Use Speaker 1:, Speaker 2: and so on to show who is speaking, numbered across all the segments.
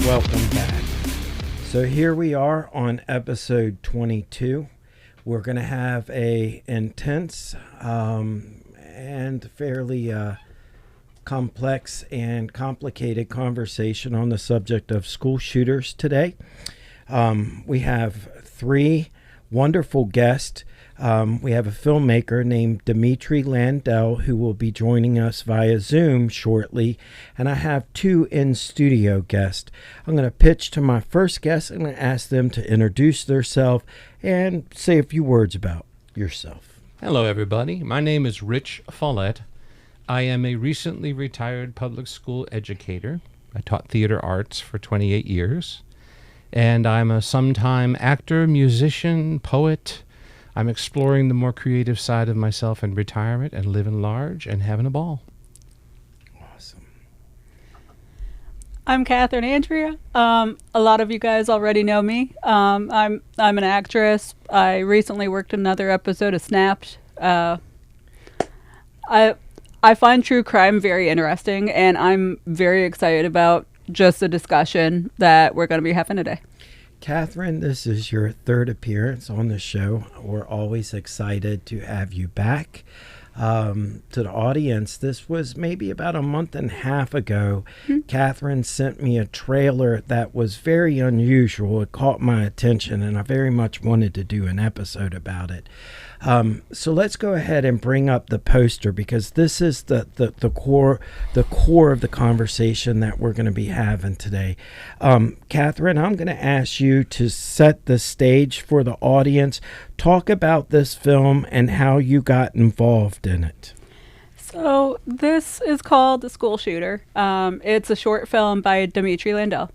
Speaker 1: welcome back. So here we are on episode 22. We're going to have a intense and fairly complex and complicated conversation on the subject of school shooters today. We have three wonderful guests. We have a filmmaker named Demetri Landell who will be joining us via Zoom shortly. And I have two in-studio guests. I'm going to pitch to my first guest. I'm going to ask them to introduce themselves and say a few words about yourself.
Speaker 2: Hello, everybody. My name is Rich Follett. I am a recently retired public school educator. I taught theater arts for 28 years. And I'm a sometime actor, musician, poet. I'm exploring the more creative side of myself in retirement and living large and having a ball.
Speaker 1: Awesome.
Speaker 3: I'm Kathryn, Andrea. A lot of you guys already know me. I'm an actress. I recently worked another episode of Snapped. I find true crime very interesting, and I'm very excited about just the discussion that we're going to be having today.
Speaker 1: Kathryn, this is your third appearance on the show. We're always excited to have you back. To the audience, this was maybe about a month and a half ago. Kathryn sent me a trailer that was very unusual. It caught my attention, and I very much wanted to do an episode about it. So let's go ahead and bring up the poster, because this is the core of the conversation that we're going to be having today. Kathryn, I'm going to ask you to set the stage for the audience. Talk about this film and how you got involved in it.
Speaker 3: So this is called The School Shooter. It's a short film by Demetri Landell.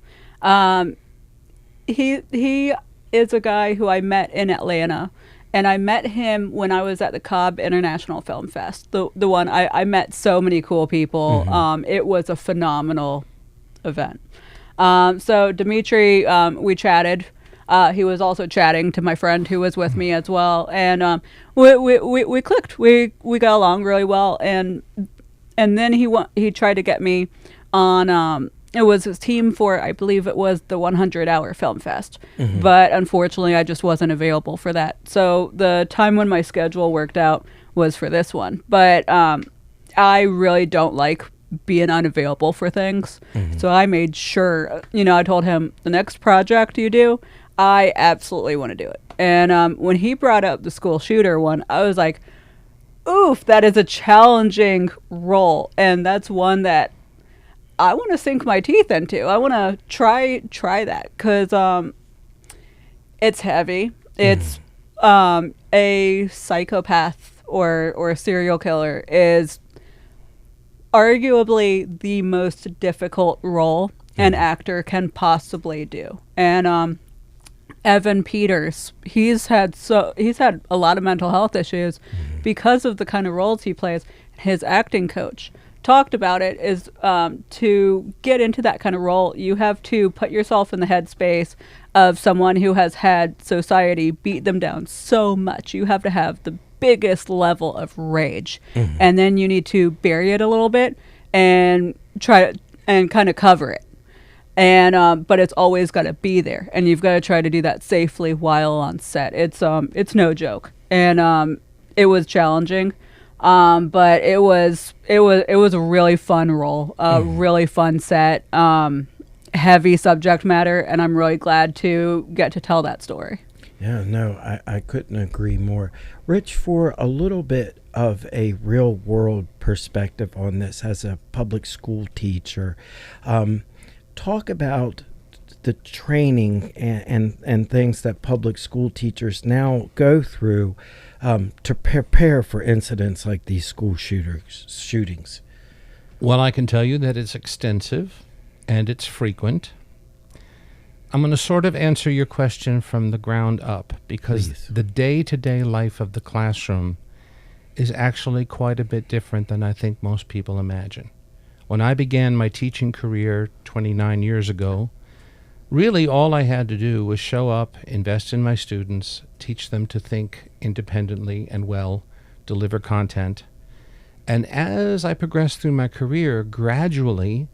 Speaker 3: He is a guy who I met in Atlanta. And I met him when I was at the Cobb International Film Fest. The one I met so many cool people. Mm-hmm. It was a phenomenal event. So Demetri, we chatted. He was also chatting to my friend who was with me as well, and we clicked. We got along really well. And then he tried to get me on. It was his team for, I believe it was the 100-hour Film Fest. Mm-hmm. But unfortunately, I just wasn't available for that. So the time when my schedule worked out was for this one. But I really don't like being unavailable for things. Mm-hmm. So I made sure, I told him, the next project you do, I absolutely want to do it. And when he brought up the school shooter one, I was like, oof, that is a challenging role. And that's one that I want to sink my teeth into. I want to try that, because it's heavy. It's a psychopath or a serial killer is arguably the most difficult role an actor can possibly do. And Evan Peters, he's had a lot of mental health issues because of the kind of roles he plays. His acting coach talked about it is to get into that kind of role, you have to put yourself in the headspace of someone who has had society beat them down so much. You have to have the biggest level of rage, and then you need to bury it a little bit and try to and kind of cover it. And but it's always got to be there, and you've got to try to do that safely while on set. It's no joke, and it was challenging. But it was a really fun role, really fun set, heavy subject matter, and I'm really glad to get to tell that story.
Speaker 1: Yeah, no, I couldn't agree more. Rich, for a little bit of a real world perspective on this as a public school teacher, talk about the training and things that public school teachers now go through to prepare for incidents like these school shootings.
Speaker 2: Well, I can tell you that it's extensive and it's frequent. I'm going to sort of answer your question from the ground up, because Please. The day-to-day life of the classroom is actually quite a bit different than I think most people imagine. When I began my teaching career 29 years ago, really all I had to do was show up, invest in my students, teach them to think independently and well, deliver content. And as I progressed through my career, gradually,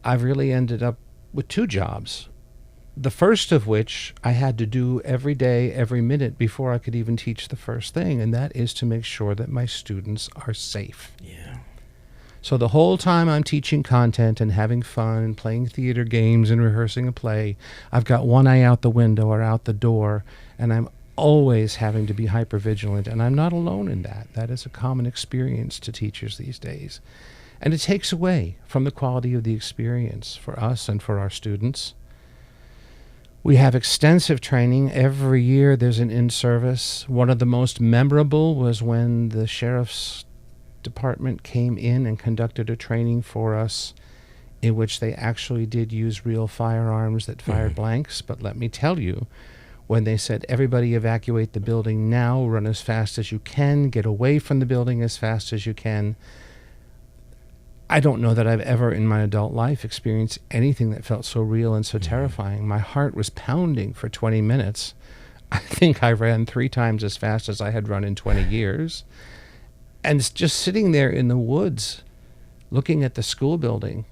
Speaker 2: I've really ended up with 2 jobs. The first of which I had to do every day, every minute before I could even teach the first thing, and that is to make sure that my students are safe.
Speaker 1: Yeah.
Speaker 2: So the whole time I'm teaching content and having fun and playing theater games and rehearsing a play, I've got one eye out the window or out the door, and I'm always having to be hypervigilant, and I'm not alone in that. That is a common experience to teachers these days. And it takes away from the quality of the experience for us and for our students. We have extensive training. Every year there's an in-service. One of the most memorable was when the Sheriff's Department came in and conducted a training for us in which they actually did use real firearms that fired blanks. But let me tell you, when they said, everybody evacuate the building now, run as fast as you can, get away from the building as fast as you can, I don't know that I've ever in my adult life experienced anything that felt so real and so terrifying. My heart was pounding for 20 minutes. I think I ran 3 times as fast as I had run in 20 years. And just sitting there in the woods, looking at the school building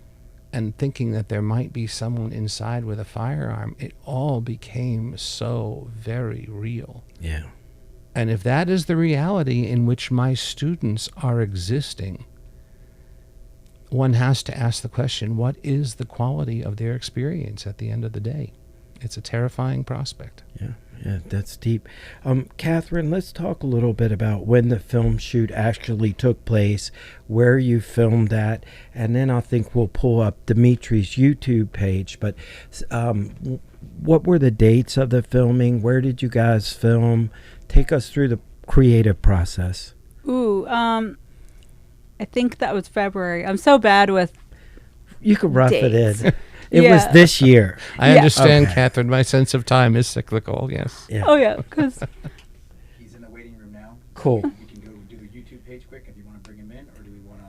Speaker 2: and thinking that there might be someone inside with a firearm, it all became so very real.
Speaker 1: Yeah.
Speaker 2: And if that is the reality in which my students are existing, one has to ask the question, what is the quality of their experience at the end of the day? It's a terrifying prospect.
Speaker 1: Yeah, that's deep. Kathryn, let's talk a little bit about when the film shoot actually took place, where you filmed at, and then I think we'll pull up Demetri's YouTube page. But what were the dates of the filming? Where did you guys film? Take us through the creative process.
Speaker 3: I think that was February. I'm so bad with
Speaker 1: You could rough
Speaker 3: dates.
Speaker 1: it in. It was this year.
Speaker 2: I understand,
Speaker 1: Okay.
Speaker 2: Kathryn. My sense of time is cyclical, yes.
Speaker 1: Yeah.
Speaker 3: Oh, yeah, because
Speaker 4: He's in the waiting room now.
Speaker 1: Cool.
Speaker 4: We can go do the YouTube page quick if you want to bring him in, or do we want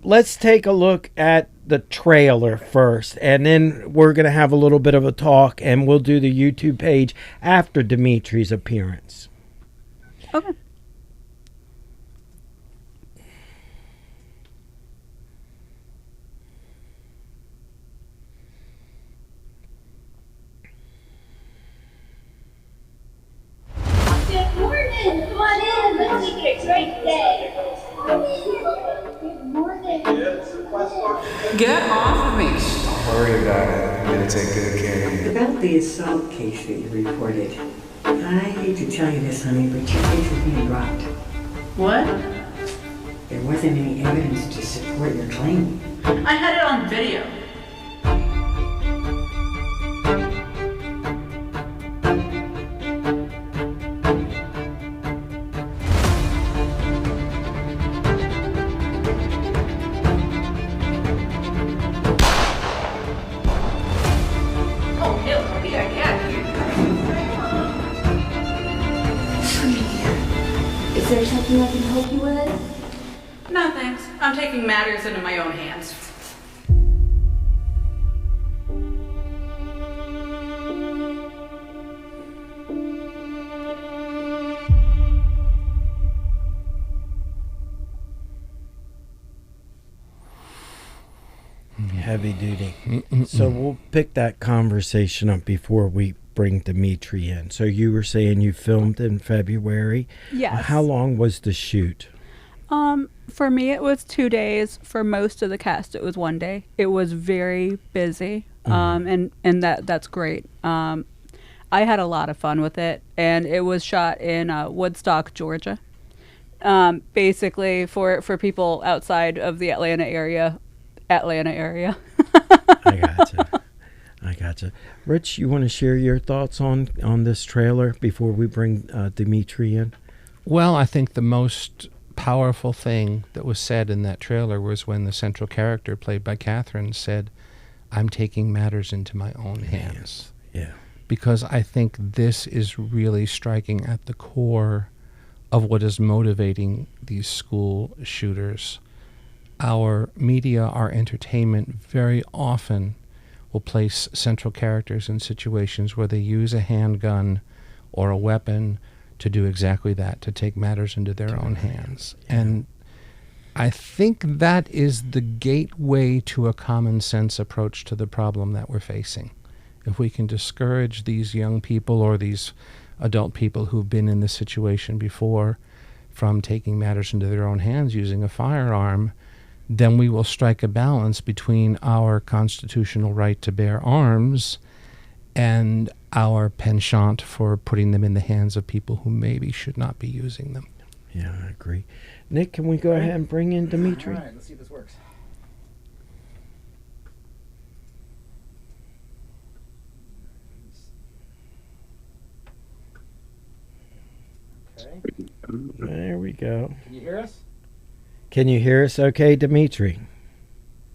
Speaker 4: to...
Speaker 1: Let's take a look at the trailer first, and then we're going to have a little bit of a talk, and we'll do the YouTube page after Demetri's appearance.
Speaker 3: okay.
Speaker 5: Good morning. Come on in. Let's make it a great day. Good morning.
Speaker 6: Get off of me.
Speaker 7: Don't worry about it. I'm going to take good care of you.
Speaker 8: About the assault case that you reported, I hate to tell you this, honey, but your case is being dropped.
Speaker 6: What?
Speaker 8: There wasn't any evidence to support your claim.
Speaker 6: I had it on video. Oh, hell, yeah.
Speaker 5: Is there something I can help you with?
Speaker 6: No, thanks. I'm taking matters into my own hands.
Speaker 1: Heavy duty. So we'll pick that conversation up before we bring Demetri in. So you were saying you filmed in February.
Speaker 3: Yes.
Speaker 1: How long was the shoot?
Speaker 3: For me, it was 2 days. For most of the cast, it was 1 day. It was very busy, and that's great. I had a lot of fun with it, and it was shot in Woodstock, Georgia. Basically, for people outside of the Atlanta area.
Speaker 1: I gotcha. Rich, you want to share your thoughts on this trailer before we bring Demetri in?
Speaker 2: Well, I think the most powerful thing that was said in that trailer was when the central character, played by Kathryn, said, I'm taking matters into my own hands.
Speaker 1: Yeah.
Speaker 2: Because I think this is really striking at the core of what is motivating these school shooters. Our media, our entertainment very often will place central characters in situations where they use a handgun or a weapon to do exactly that, to take matters into their own hands. And I think that is the gateway to a common sense approach to the problem that we're facing. If we can discourage these young people or these adult people who've been in this situation before from taking matters into their own hands using a firearm, then we will strike a balance between our constitutional right to bear arms and our penchant for putting them in the hands of people who maybe should not be using them.
Speaker 1: Yeah, I agree. Nick, can we go ahead and bring in Demetri?
Speaker 4: All right, let's see if this works. Okay.
Speaker 1: There we go.
Speaker 4: Can you hear us?
Speaker 1: Can you hear us okay, Demetri?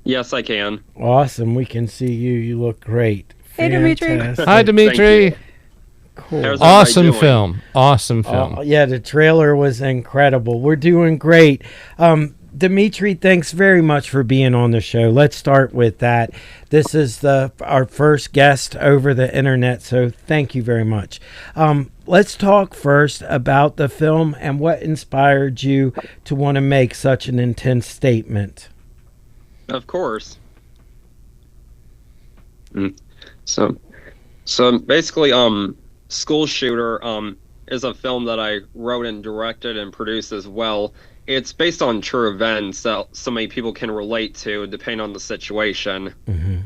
Speaker 9: Yes, I can.
Speaker 1: Awesome. We can see you. You look great.
Speaker 3: Hey, Demetri.
Speaker 1: Fantastic.
Speaker 2: Hi, Demetri.
Speaker 1: Cool.
Speaker 9: How's
Speaker 2: Awesome
Speaker 9: everybody doing?
Speaker 2: film. Awesome film.
Speaker 1: Yeah, the trailer was incredible. We're doing great. Demetri, thanks very much for being on the show. Let's start with that. This is our first guest over the internet, so thank you very much. Let's talk first about the film and what inspired you to want to make such an intense statement.
Speaker 9: Of course. So basically, School Shooter is a film that I wrote and directed and produced as well. It's based on true events that so many people can relate to, depending on the situation.
Speaker 1: Mm-hmm.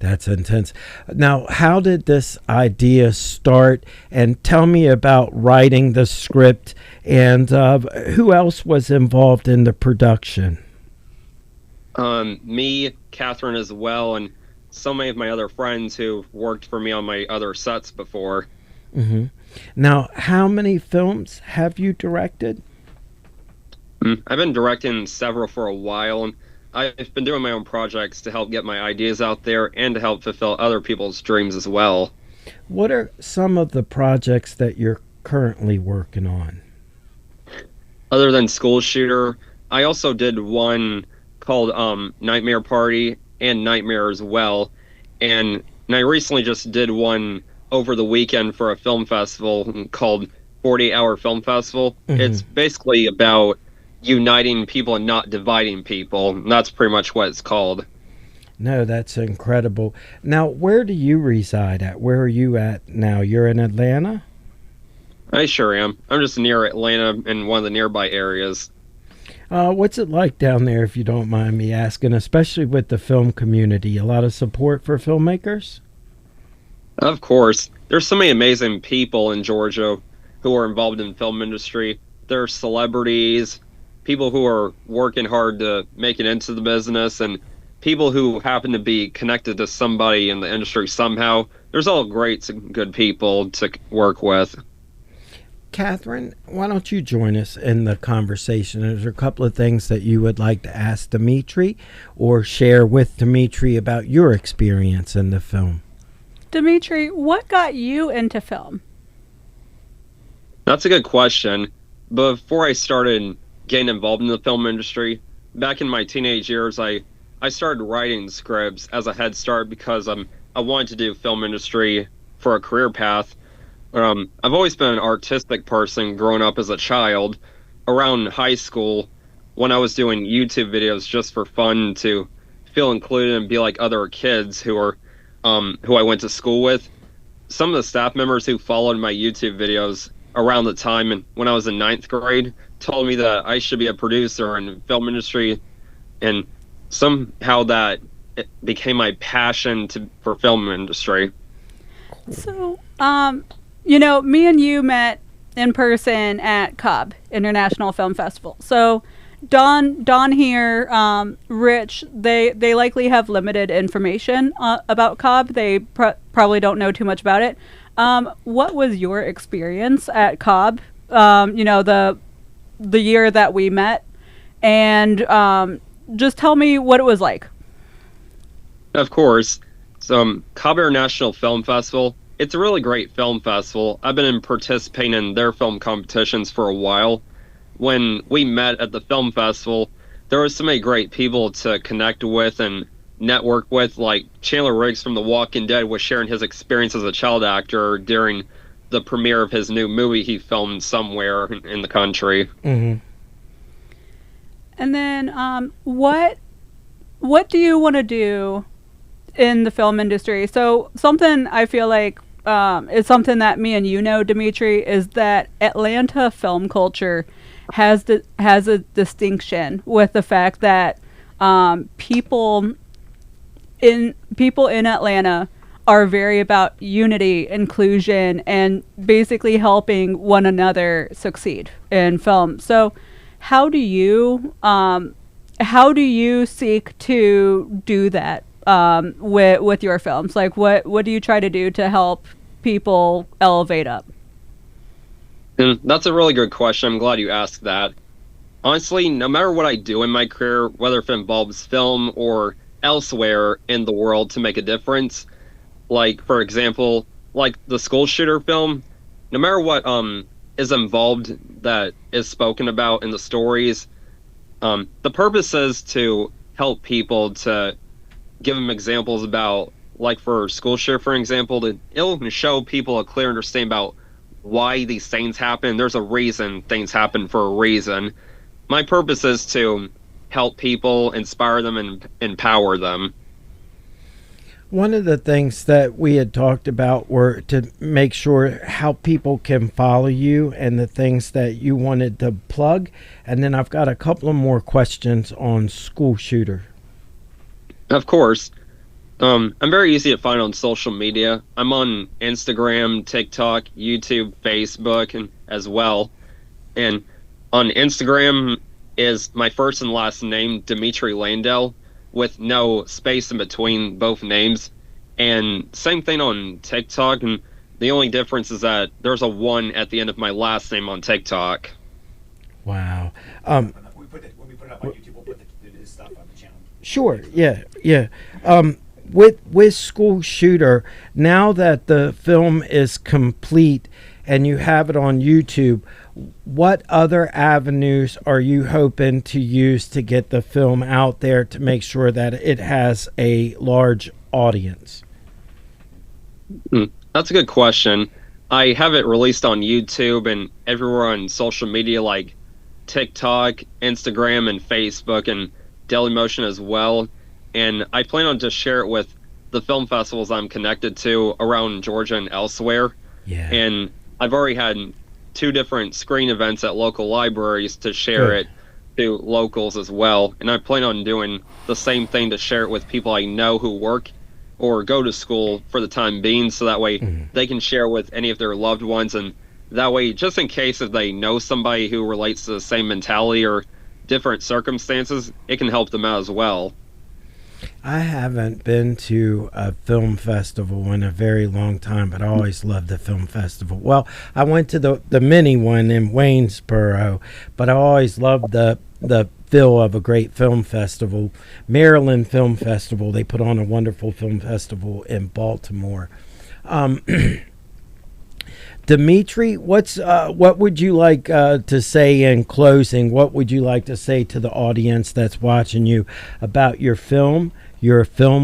Speaker 1: That's intense. Now, how did this idea start? And tell me about writing the script and who else was involved in the production?
Speaker 9: Me, Kathryn as well, and so many of my other friends who've worked for me on my other sets before.
Speaker 1: Mm-hmm. Now, how many films have you directed?
Speaker 9: I've been directing several for a while, and I've been doing my own projects to help get my ideas out there and to help fulfill other people's dreams as well.
Speaker 1: What are some of the projects that you're currently working on?
Speaker 9: Other than School Shooter, I also did one called Nightmare Party and Nightmare as well, and I recently just did one over the weekend for a film festival called 48-Hour Film Festival.
Speaker 1: Mm-hmm.
Speaker 9: It's basically about uniting people and not dividing people. That's pretty much what it's called.
Speaker 1: No, that's incredible. Now, where do you reside at? Where are you at now? You're in Atlanta?
Speaker 9: I sure am. I'm just near Atlanta in one of the nearby areas.
Speaker 1: What's it like down there, if you don't mind me asking, especially with the film community? A lot of support for filmmakers?
Speaker 9: Of course. There's so many amazing people in Georgia who are involved in the film industry. There are celebrities, people who are working hard to make it into the business, and people who happen to be connected to somebody in the industry somehow. There's all great and good people to work with.
Speaker 1: Kathryn, why don't you join us in the conversation? There's a couple of things that you would like to ask Demetri or share with Demetri about your experience in the film.
Speaker 3: Demetri, what got you into film?
Speaker 9: That's a good question. Before I started getting involved in the film industry, back in my teenage years, I started writing scripts as a head start because I wanted to do film industry for a career path. I've always been an artistic person growing up as a child. Around high school, when I was doing YouTube videos just for fun to feel included and be like other kids who I went to school with, some of the staff members who followed my YouTube videos around the time and when I was in 9th grade told me that I should be a producer in the film industry, and somehow that it became my passion for film industry.
Speaker 3: So, me and you met in person at Cobb International Film Festival. So Don here, Rich, they likely have limited information about Cobb. They probably don't know too much about it. What was your experience at Cobb? The year that we met, and just tell me what it was like.
Speaker 9: Of course. So Cobb International Film Festival, it's a really great film festival. I've been participating in their film competitions for a while. When we met at the film festival, there were so many great people to connect with and network with, like Chandler Riggs from The Walking Dead was sharing his experience as a child actor during the premiere of his new movie he filmed somewhere in the country.
Speaker 1: Mm-hmm.
Speaker 3: And then what do you want to do in the film industry? So something I feel like is something that me and you know, Demetri, is that Atlanta film culture has a distinction with the fact that people in Atlanta are very about unity, inclusion, and basically helping one another succeed in film. So how do you seek to do that with your films? Like what do you try to do to help people elevate up?
Speaker 9: And that's a really good question. I'm glad you asked that. Honestly, no matter what I do in my career, whether if it involves film or elsewhere in the world to make a difference, like, for example, like the school shooter film, no matter what is involved that is spoken about in the stories, the purpose is to help people, to give them examples about, like for school shooter, for example, it'll show people a clear understanding about why these things happen. There's a reason things happen for a reason. My purpose is to help people, inspire them, and empower them.
Speaker 1: One of the things that we had talked about were to make sure how people can follow you and the things that you wanted to plug. And then I've got a couple of more questions on School Shooter.
Speaker 9: Of course. I'm very easy to find on social media. I'm on Instagram, TikTok, YouTube, Facebook, and as well. And on Instagram is my first and last name, Demetri Landell, with no space in between both names. And same thing on TikTok, and the only difference is that there's a 1 at the end of my last name on TikTok.
Speaker 1: Wow.
Speaker 4: When we put it up on YouTube, we'll put his stuff on the channel.
Speaker 1: Sure, yeah. With School Shooter, now that the film is complete and you have it on YouTube, what other avenues are you hoping to use to get the film out there to make sure that it has a large audience?
Speaker 9: That's a good question. I have it released on YouTube and everywhere on social media like TikTok, Instagram, and Facebook, and Dailymotion as well. And I plan on just share it with the film festivals I'm connected to around Georgia and elsewhere.
Speaker 1: Yeah.
Speaker 9: And I've already had 2 different screen events at local libraries to share it to locals as well. And I plan on doing the same thing to share it with people I know who work or go to school for the time being, so that way they can share with any of their loved ones. And that way, just in case if they know somebody who relates to the same mentality or different circumstances, it can help them out as well.
Speaker 1: I haven't been to a film festival in a very long time, but I always loved the film festival. Well, I went to the mini one in Waynesboro, but I always loved the feel of a great film festival. Maryland Film Festival, they put on a wonderful film festival in Baltimore. Demetri, what would you like to say in closing? What would you like to say to the audience that's watching you about your film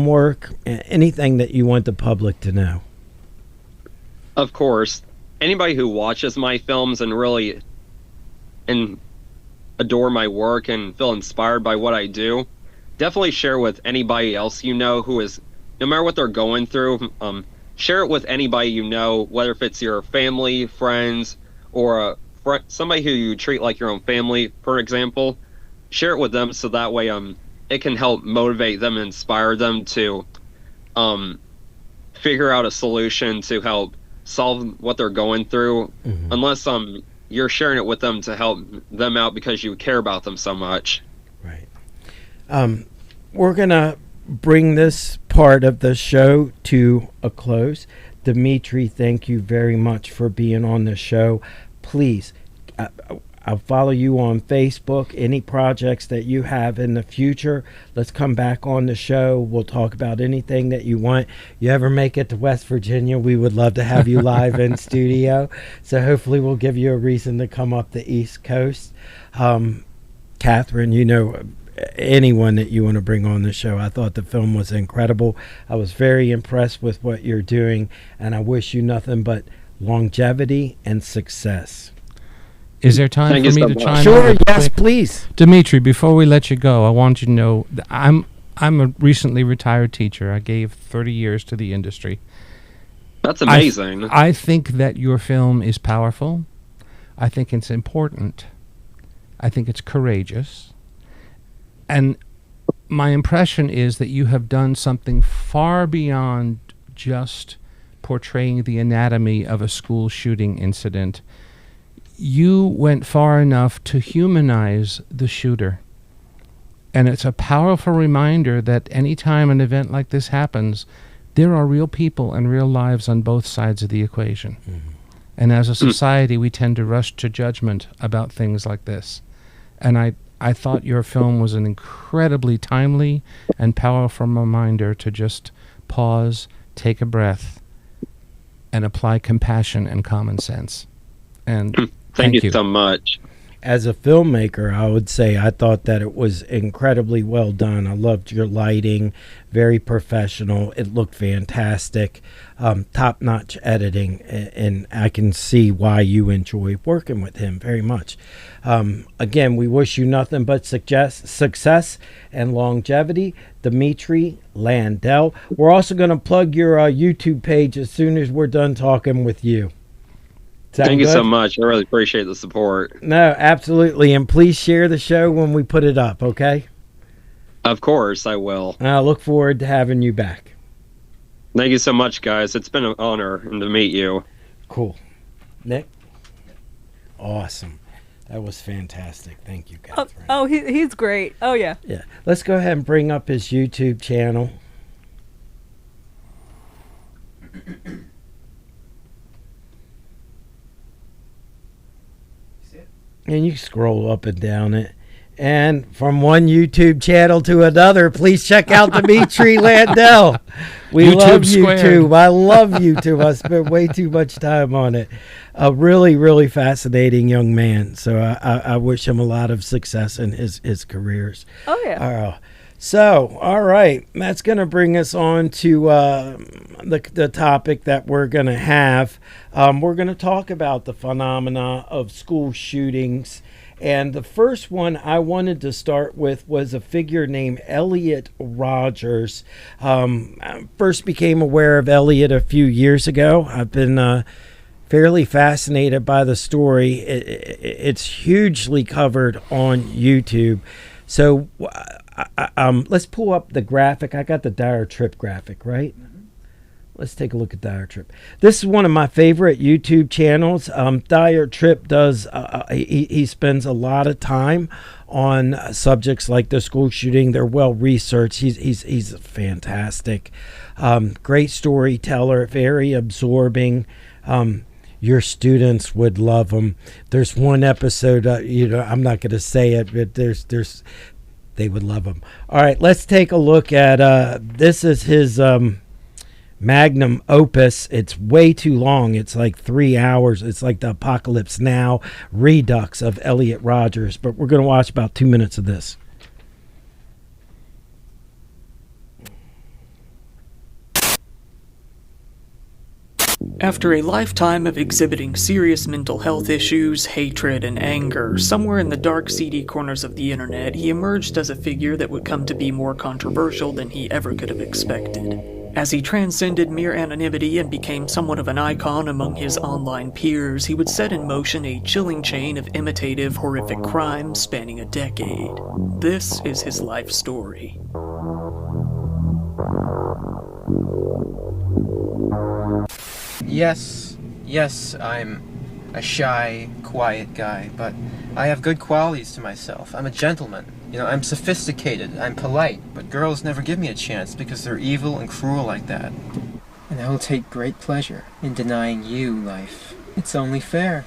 Speaker 1: work, anything that you want the public to know?
Speaker 9: Of course, anybody who watches my films and really adore my work and feel inspired by what I do, definitely share with anybody else you know who is, no matter what they're going through, share it with anybody you know, whether if it's your family, friends, or somebody who you treat like your own family, for example. Share it with them so that way it can help motivate them and inspire them to figure out a solution to help solve what they're going through, unless you're sharing it with them to help them out because you care about them so much.
Speaker 1: Right. We're going to bring this part of the show to a close. Demetri, thank you very much for being on the show. Please, I'll follow you on Facebook. Any projects that you have in the future, let's come back on the show. We'll talk about anything that you want. You ever make it to West Virginia, we would love to have you live in studio. So hopefully we'll give you a reason to come up the East Coast. Kathryn, you know, anyone that you want to bring on the show. I thought the film was incredible. I was very impressed with what you're doing, and I wish you nothing but longevity and success.
Speaker 2: Is there time
Speaker 9: Thank
Speaker 2: for
Speaker 9: you
Speaker 2: me
Speaker 9: so
Speaker 2: to
Speaker 9: much.
Speaker 2: chime in?
Speaker 1: Sure,
Speaker 2: real
Speaker 1: yes,
Speaker 2: quick?
Speaker 1: please.
Speaker 2: Demetri, before we let you go, I want you to know that I'm a recently retired teacher. I gave 30 years to the industry.
Speaker 9: That's amazing.
Speaker 2: I think that your film is powerful. I think it's important. I think it's courageous. And my impression is that you have done something far beyond just portraying the anatomy of a school shooting incident. You went far enough to humanize the shooter. And it's a powerful reminder that any time an event like this happens, there are real people and real lives on both sides of the equation. Mm-hmm. And as a society, we tend to rush to judgment about things like this. And I thought your film was an incredibly timely and powerful reminder to just pause, take a breath, and apply compassion and common sense. And
Speaker 9: thank you so much.
Speaker 1: As a filmmaker, I would say I thought that it was incredibly well done. I loved your lighting, very professional. It looked fantastic, top-notch editing, and I can see why you enjoy working with him very much. Again, we wish you nothing but success and longevity. Demetri Landell. We're also going to plug your YouTube page as soon as we're done talking with you.
Speaker 9: Thank you so much. I really appreciate the support.
Speaker 1: No, absolutely. And please share the show when we put it up, okay?
Speaker 9: Of course, I will.
Speaker 1: I look forward to having you back.
Speaker 9: Thank you so much, guys. It's been an honor to meet you.
Speaker 1: Cool. Nick? Awesome. That was fantastic. Thank you, Kathryn.
Speaker 3: He's great. Oh, yeah.
Speaker 1: Yeah. Let's go ahead and bring up his YouTube channel. And you scroll up and down it. And from one YouTube channel to another, please check out Demetri Landell. We
Speaker 2: YouTube
Speaker 1: love
Speaker 2: squared.
Speaker 1: YouTube. I love YouTube. I spent way too much time on it. A really, really fascinating young man. So I wish him a lot of success in his careers.
Speaker 3: Oh, yeah.
Speaker 1: So, all right. That's going to bring us on to the topic that we're going to have. We're going to talk about the phenomena of school shootings. And the first one I wanted to start with was a figure named Elliot Rogers. I first became aware of Elliot a few years ago. I've been fairly fascinated by the story. It's hugely covered on YouTube. So let's pull up the graphic. I got the Dire Trip graphic, right? Let's take a look at Dire Trip. This is one of my favorite YouTube channels. Dire Trip does, he spends a lot of time on subjects like the school shooting. They're well researched. He's fantastic. Great storyteller, very absorbing. Your students would love him. There's one episode, I'm not going to say it, but they would love him. All right, let's take a look at, this is his magnum opus. It's way too long. It's like 3 hours. It's like the Apocalypse Now redux of Elliot Rogers, but we're going to watch about 2 minutes of this.
Speaker 10: After a lifetime of exhibiting serious mental health issues, hatred, and anger, somewhere in the dark, seedy corners of the internet, he emerged as a figure that would come to be more controversial than he ever could have expected. As he transcended mere anonymity and became somewhat of an icon among his online peers, he would set in motion a chilling chain of imitative, horrific crimes spanning a decade. This is his life story.
Speaker 11: Yes, I'm a shy, quiet guy, but I have good qualities to myself. I'm a gentleman. I'm sophisticated, I'm polite, but girls never give me a chance because they're evil and cruel like that. And I will take great pleasure in denying you life. It's only fair.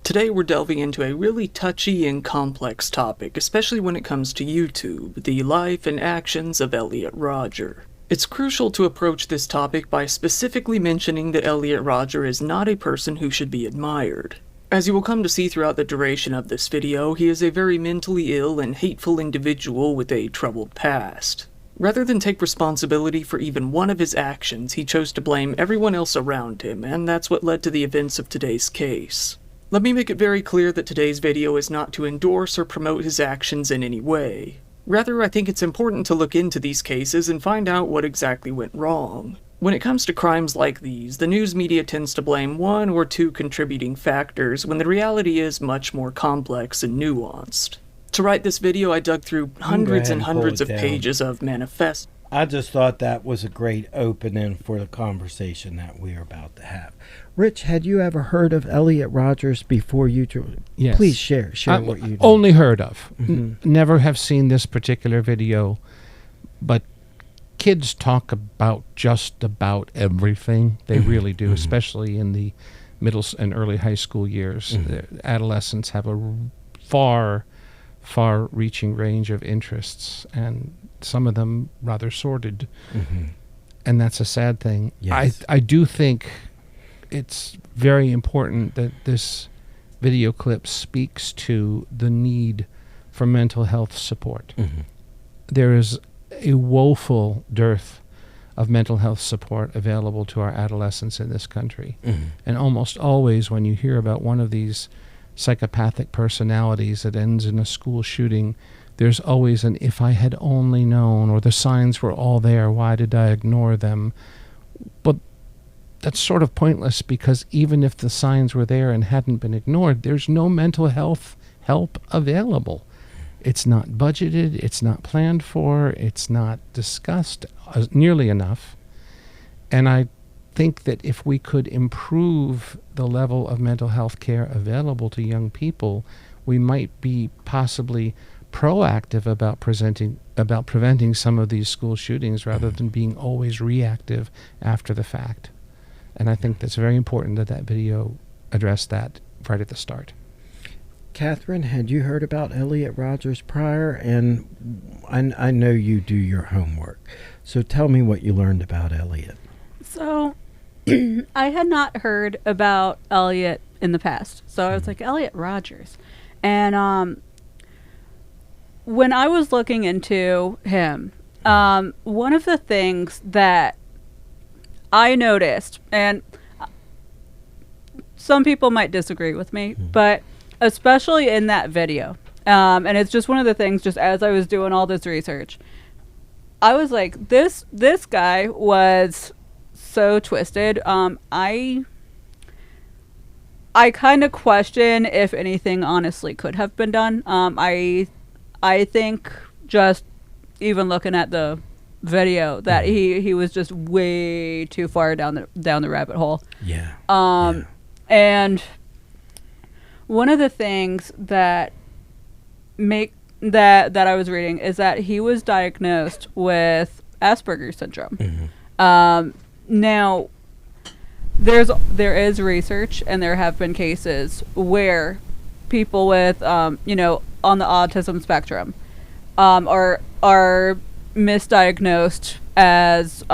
Speaker 10: Today we're delving into a really touchy and complex topic, especially when it comes to YouTube, the life and actions of Elliot Rodger. It's crucial to approach this topic by specifically mentioning that Elliot Rodger is not a person who should be admired. As you will come to see throughout the duration of this video, he is a very mentally ill and hateful individual with a troubled past. Rather than take responsibility for even one of his actions, he chose to blame everyone else around him, and that's what led to the events of today's case. Let me make it very clear that today's video is not to endorse or promote his actions in any way. Rather, I think it's important to look into these cases and find out what exactly went wrong. When it comes to crimes like these, the news media tends to blame one or two contributing factors when the reality is much more complex and nuanced. To write this video, I dug through hundreds and hundreds of pages of manifestos.
Speaker 1: I just thought that was a great opening for the conversation that we are about to have. Rich, had you ever heard of Elliot Rogers before you?
Speaker 2: Yes.
Speaker 1: Please share what you know.
Speaker 2: Only heard of. Never have seen this particular video, but kids talk about just about everything. They really do, especially in the middle and early high school years. Adolescents have a far-reaching range of interests, and some of them rather sordid. And that's a sad thing.
Speaker 1: Yes.
Speaker 2: I do think it's very important that this video clip speaks to the need for mental health support. There is a woeful dearth of mental health support available to our adolescents in this country. And almost always when you hear about one of these psychopathic personalities that ends in a school shooting, there's always an "if I had only known," or "the signs were all there, why did I ignore them?" But that's sort of pointless, because even if the signs were there and hadn't been ignored, there's no mental health help available. It's not budgeted, it's not planned for, it's not discussed nearly enough. And I think that if we could improve the level of mental health care available to young people, we might be possibly proactive about preventing some of these school shootings rather than being always reactive after the fact. And I think that's very important that that video addressed that right at the start.
Speaker 1: Kathryn, had you heard about Elliot Rogers prior? And I know you do your homework. So tell me what you learned about Elliot.
Speaker 3: So I had not heard about Elliot in the past. So I was like, Elliot Rogers. And when I was looking into him, one of the things that I noticed, and some people might disagree with me, but especially in that video, and it's just one of the things, just as I was doing all this research, I was like, this guy was so twisted. I kind of question if anything honestly could have been done. I think just even looking at the video that he was just way too far down the rabbit hole. And one of the things that I was reading is that he was diagnosed with Asperger's syndrome. Now, there is research, and there have been cases where people with on the autism spectrum are misdiagnosed as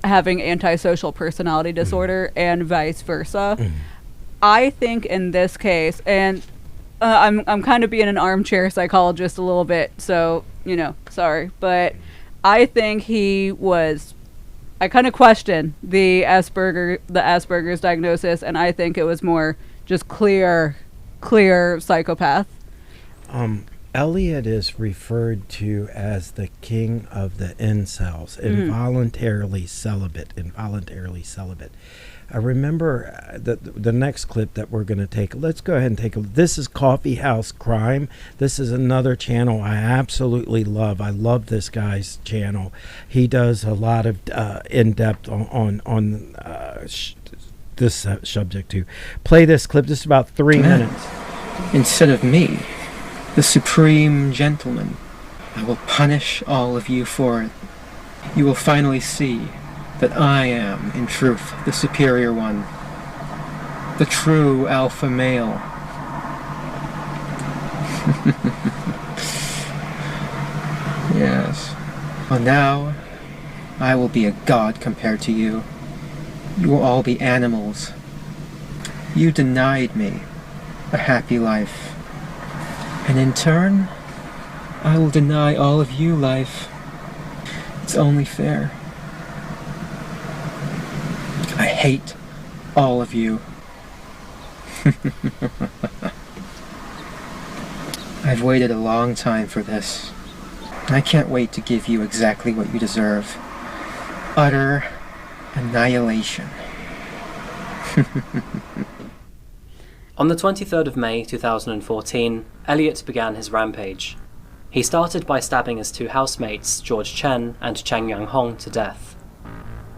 Speaker 3: having antisocial personality disorder and vice versa. I think in this case, and I'm kind of being an armchair psychologist a little bit, so sorry, but I think I kind of question the Asperger's diagnosis, and I think it was more just clear psychopath.
Speaker 1: Elliot is referred to as the king of the incels, involuntarily celibate. I remember the next clip that we're going to take. Let's go ahead and take a look. This is Coffee House Crime. This is another channel I absolutely love. I love this guy's channel. He does a lot of in-depth on this subject too. Play this clip. This is about 3 minutes.
Speaker 11: Instead of me, the supreme gentleman, I will punish all of you for it. You will finally see that I am, in truth, the superior one, the true alpha male. Yes. Well, now, I will be a god compared to you. You will all be animals. You denied me. a happy life. And in turn, I will deny all of you life. It's only fair. I hate all of you. I've waited a long time for this. I can't wait to give you exactly what you deserve. Utter annihilation.
Speaker 12: On the 23rd of May 2014, Elliot began his rampage. He started by stabbing his two housemates, George Chen and Cheng Yang-hong, to death.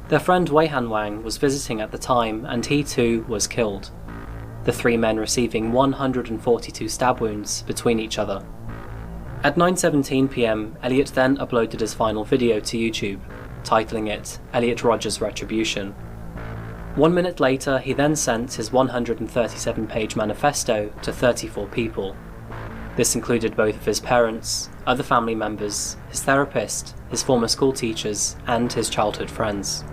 Speaker 12: Their friend Wei Han Wang was visiting at the time, and he too was killed. The three men receiving 142 stab wounds between each other. At 9:17 p.m, Elliot then uploaded his final video to YouTube, titling it Elliot Rogers' Retribution. 1 minute later, he then sent his 137-page manifesto to 34 people. This included both of his parents, other family members, his therapist, his former school teachers, and his childhood friends.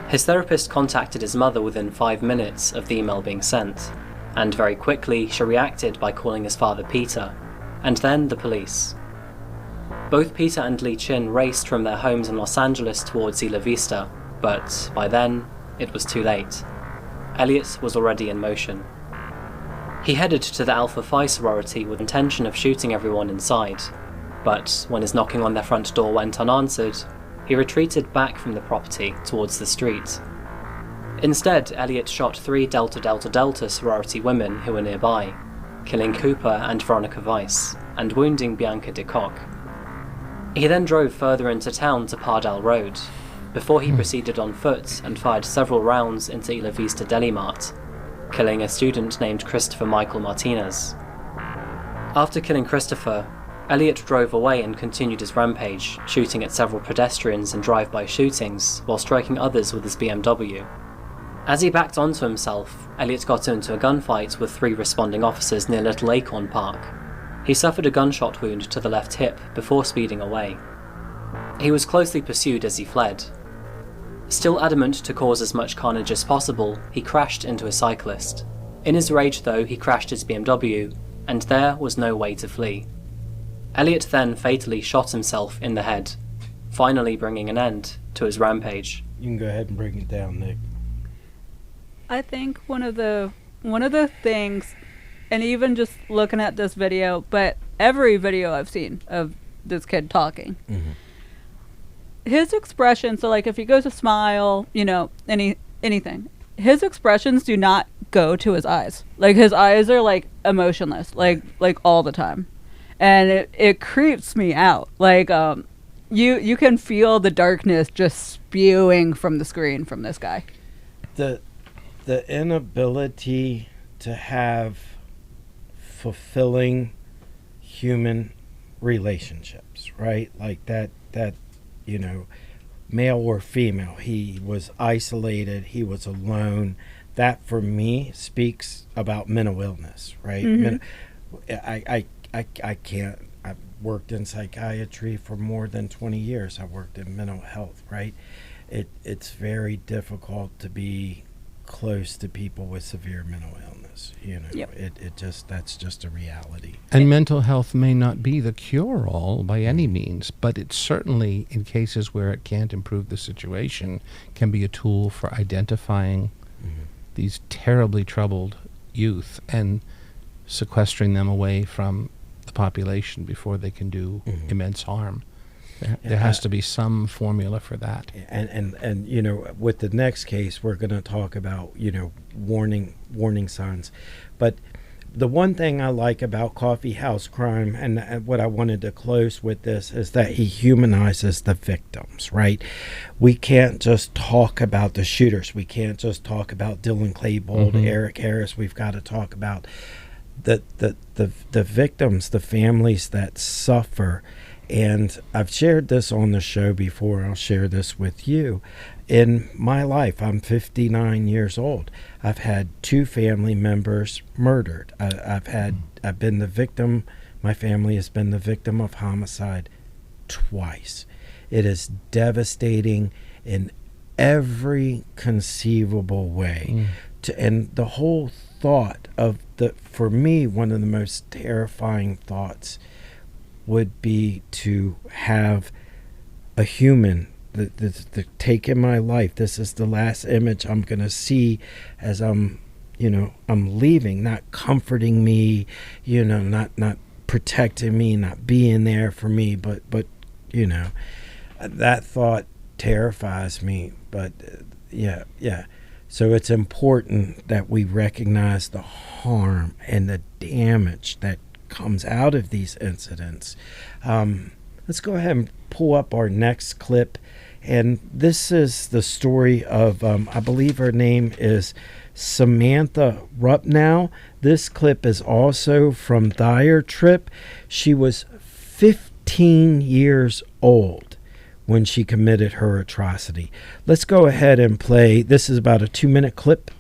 Speaker 12: His therapist contacted his mother within 5 minutes of the email being sent, and very quickly she reacted by calling his father Peter, and then the police. Both Peter and Li Chin raced from their homes in Los Angeles towards Isla Vista, but by then, it was too late. Elliot was already in motion. He headed to the Alpha Phi sorority with the intention of shooting everyone inside, but when his knocking on their front door went unanswered, he retreated back from the property towards the street. Instead, Elliot shot 3 Delta Delta Delta sorority women who were nearby, killing Cooper and Veronica Weiss, and wounding Bianca de Kock. He then drove further into town to Pardal Road, before he proceeded on foot and fired several rounds into Isla Vista Deli Mart, killing a student named Christopher Michael Martinez. After killing Christopher, Elliot drove away and continued his rampage, shooting at several pedestrians in drive-by shootings while striking others with his BMW. As he backed onto himself, Elliot got into a gunfight with 3 responding officers near Little Acorn Park. He suffered a gunshot wound to the left hip before speeding away. He was closely pursued as he fled. Still adamant to cause as much carnage as possible, he crashed into a cyclist. In his rage though, he crashed his BMW, and there was no way to flee. Elliot then fatally shot himself in the head, finally bringing an end to his rampage.
Speaker 1: You can go ahead and bring it down, Nick.
Speaker 3: I think one of the things, and even just looking at this video, but every video I've seen of this kid talking, his expression, so like if he goes to smile, you know, anything, his expressions do not go to his eyes. Like his eyes are like emotionless, like all the time. And it creeps me out. Like you can feel the darkness just spewing from the screen from this guy.
Speaker 1: The inability to have fulfilling human relationships, right? Like that, you know, male or female, he was isolated, he was alone. That for me speaks about mental illness, right? I can't, I've worked in psychiatry for more than 20 years. I've worked in mental health, right? It's very difficult to be close to people with severe mental illness, you know. That's just a reality.
Speaker 2: And mental health may not be the cure-all by any means, but it certainly, in cases where it can't improve the situation, can be a tool for identifying these terribly troubled youth and sequestering them away from the population before they can do immense harm. There has to be some formula for that.
Speaker 1: And you know, with the next case, we're going to talk about, you know, warning signs. But the one thing I like about Coffee House Crime, and what I wanted to close with this, is that he humanizes the victims, right? We can't just talk about the shooters. We can't just talk about Dylan Klebold, Eric Harris. We've got to talk about the victims, the families that suffer. And I've shared this on the show before. I'll share this with you. In my life, I'm 59 years old. I've had 2 family members murdered. I've been the victim. My family has been the victim of homicide twice. It is devastating in every conceivable way and the whole thought of for me, one of the most terrifying thoughts would be to have a human the take in my life. This is the last image I'm going to see as I'm leaving, not comforting me, not protecting me, not being there for me, but that thought terrifies me. But yeah. So it's important that we recognize the harm and the damage that comes out of these incidents. Let's go ahead and pull up our next clip. And this is the story of, I believe her name is Samantha Rupnow. This clip is also from Thayer Trip. She was 15 years old when she committed her atrocity. Let's go ahead and play. This is about a 2-minute clip.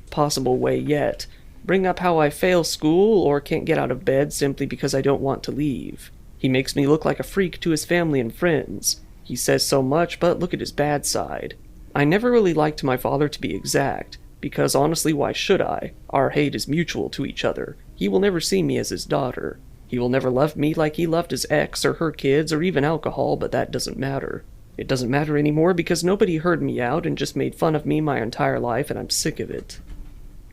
Speaker 13: Possible way yet. Bring up how I fail school or can't get out of bed simply because I don't want to leave. He makes me look like a freak to his family and friends. He says so much, but look at his bad side. I never really liked my father, to be exact, because honestly, why should I? Our hate is mutual to each other. He will never see me as his daughter. He will never love me like he loved his ex or her kids or even alcohol, but that doesn't matter. It doesn't matter anymore because nobody heard me out and just made fun of me my entire life, and I'm sick of it.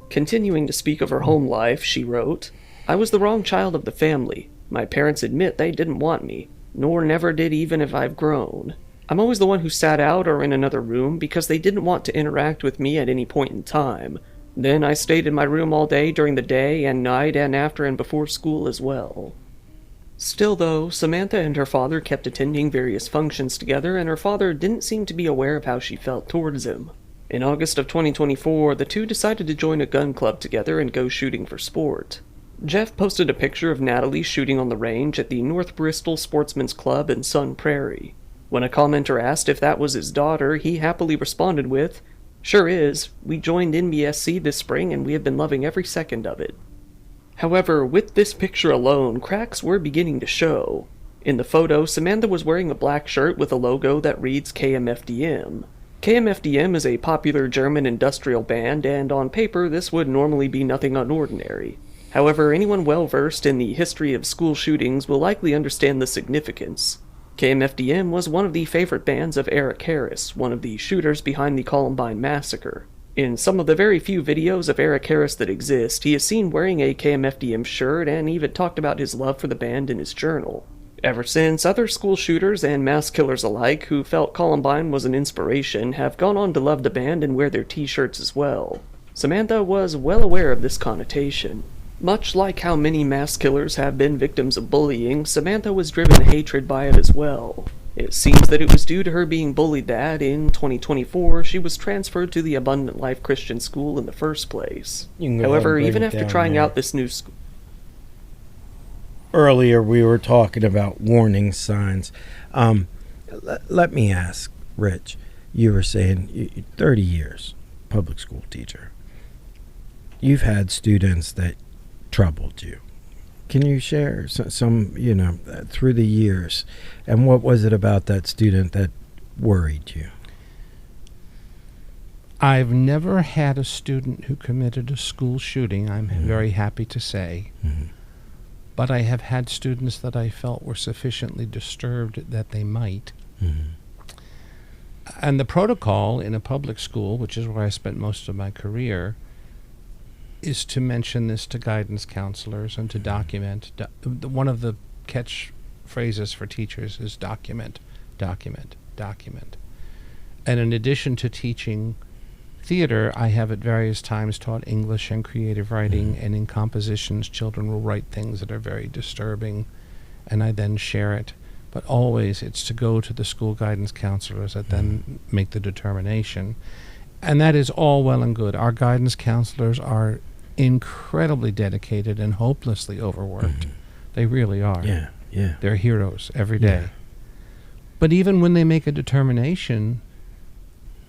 Speaker 13: Continuing to speak of her home life, she wrote, I was the wrong child of the family. My parents admit they didn't want me, nor never did even if I've grown. I'm always the one who sat out or in another room because they didn't want to interact with me at any point in time. Then I stayed in my room all day during the day and night and after and before school as well. Still though, Samantha and her father kept attending various functions together, and her father didn't seem to be aware of how she felt towards him. In August of 2024, the two decided to join a gun club together and go shooting for sport. Jeff posted a picture of Natalie shooting on the range at the North Bristol Sportsman's Club in Sun Prairie. When a commenter asked if that was his daughter, he happily responded with, Sure is. We joined NBSC this spring and we have been loving every second of it. However, with this picture alone, cracks were beginning to show. In the photo, Samantha was wearing a black shirt with a logo that reads KMFDM. KMFDM is a popular German industrial band, and on paper this would normally be nothing unordinary. However, anyone well-versed in the history of school shootings will likely understand the significance. KMFDM was one of the favorite bands of Eric Harris, one of the shooters behind the Columbine Massacre. In some of the very few videos of Eric Harris that exist, he is seen wearing a KMFDM shirt and even talked about his love for the band in his journal. Ever since, other school shooters and mass killers alike who felt Columbine was an inspiration have gone on to love the band and wear their t-shirts as well. Samantha was well aware of this connotation. Much like how many mass killers have been victims of bullying, Samantha was driven to hatred by it as well. It seems that it was due to her being bullied that, in 2024, she was transferred to the Abundant Life Christian School in the first place. However, even after trying out this new school...
Speaker 1: Earlier we were talking about warning signs. Let me ask, Rich, you were saying 30 years, public school teacher. You've had students that troubled you. Can you share some, through the years, and what was it about that student that worried you?
Speaker 2: I've never had a student who committed a school shooting, I'm very happy to say. But I have had students that I felt were sufficiently disturbed that they might. And the protocol in a public school, which is where I spent most of my career, is to mention this to guidance counselors and to document. One of the catch phrases for teachers is document, document, document. And in addition to teaching theater, I have at various times taught English and creative writing, and in compositions, children will write things that are very disturbing, and I then share it. But always it's to go to the school guidance counselors that then make the determination. And that is all well and good. Our guidance counselors are incredibly dedicated and hopelessly overworked. They really are.
Speaker 1: Yeah.
Speaker 2: They're heroes every day. But even when they make a determination,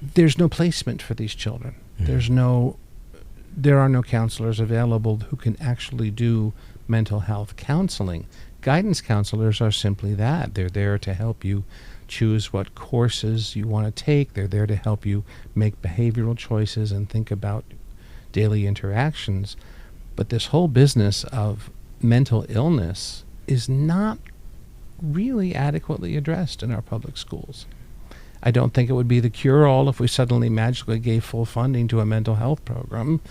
Speaker 2: there's no placement for these children. There are no counselors available who can actually do mental health counseling. Guidance counselors are simply that. They're there to help you choose what courses you want to take. They're there to help you make behavioral choices and think about daily interactions. But this whole business of mental illness is not really adequately addressed in our public schools. I don't think it would be the cure-all if we suddenly magically gave full funding to a mental health program,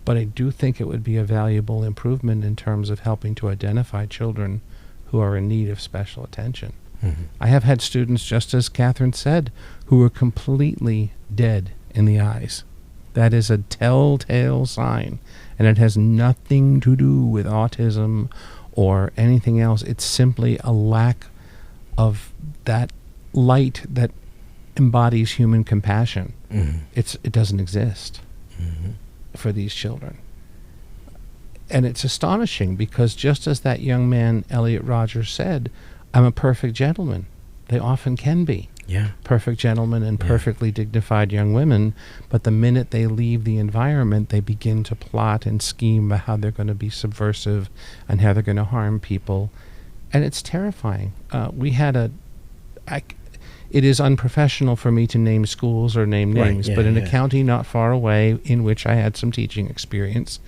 Speaker 2: but I do think it would be a valuable improvement in terms of helping to identify children who are in need of special attention. I have had students, just as Kathryn said, who are completely dead in the eyes. That is a telltale sign, and it has nothing to do with autism or anything else. It's simply a lack of that light that embodies human compassion. It doesn't exist for these children. And it's astonishing because just as that young man, Elliot Rogers, said, I'm a perfect gentleman. They often can be.
Speaker 1: Yeah.
Speaker 2: Perfect gentlemen and perfectly dignified young women, but the minute they leave the environment, they begin to plot and scheme about how they're going to be subversive and how they're going to harm people. And it's terrifying. It is unprofessional for me to name schools or name names, but in a county not far away in which I had some teaching experience,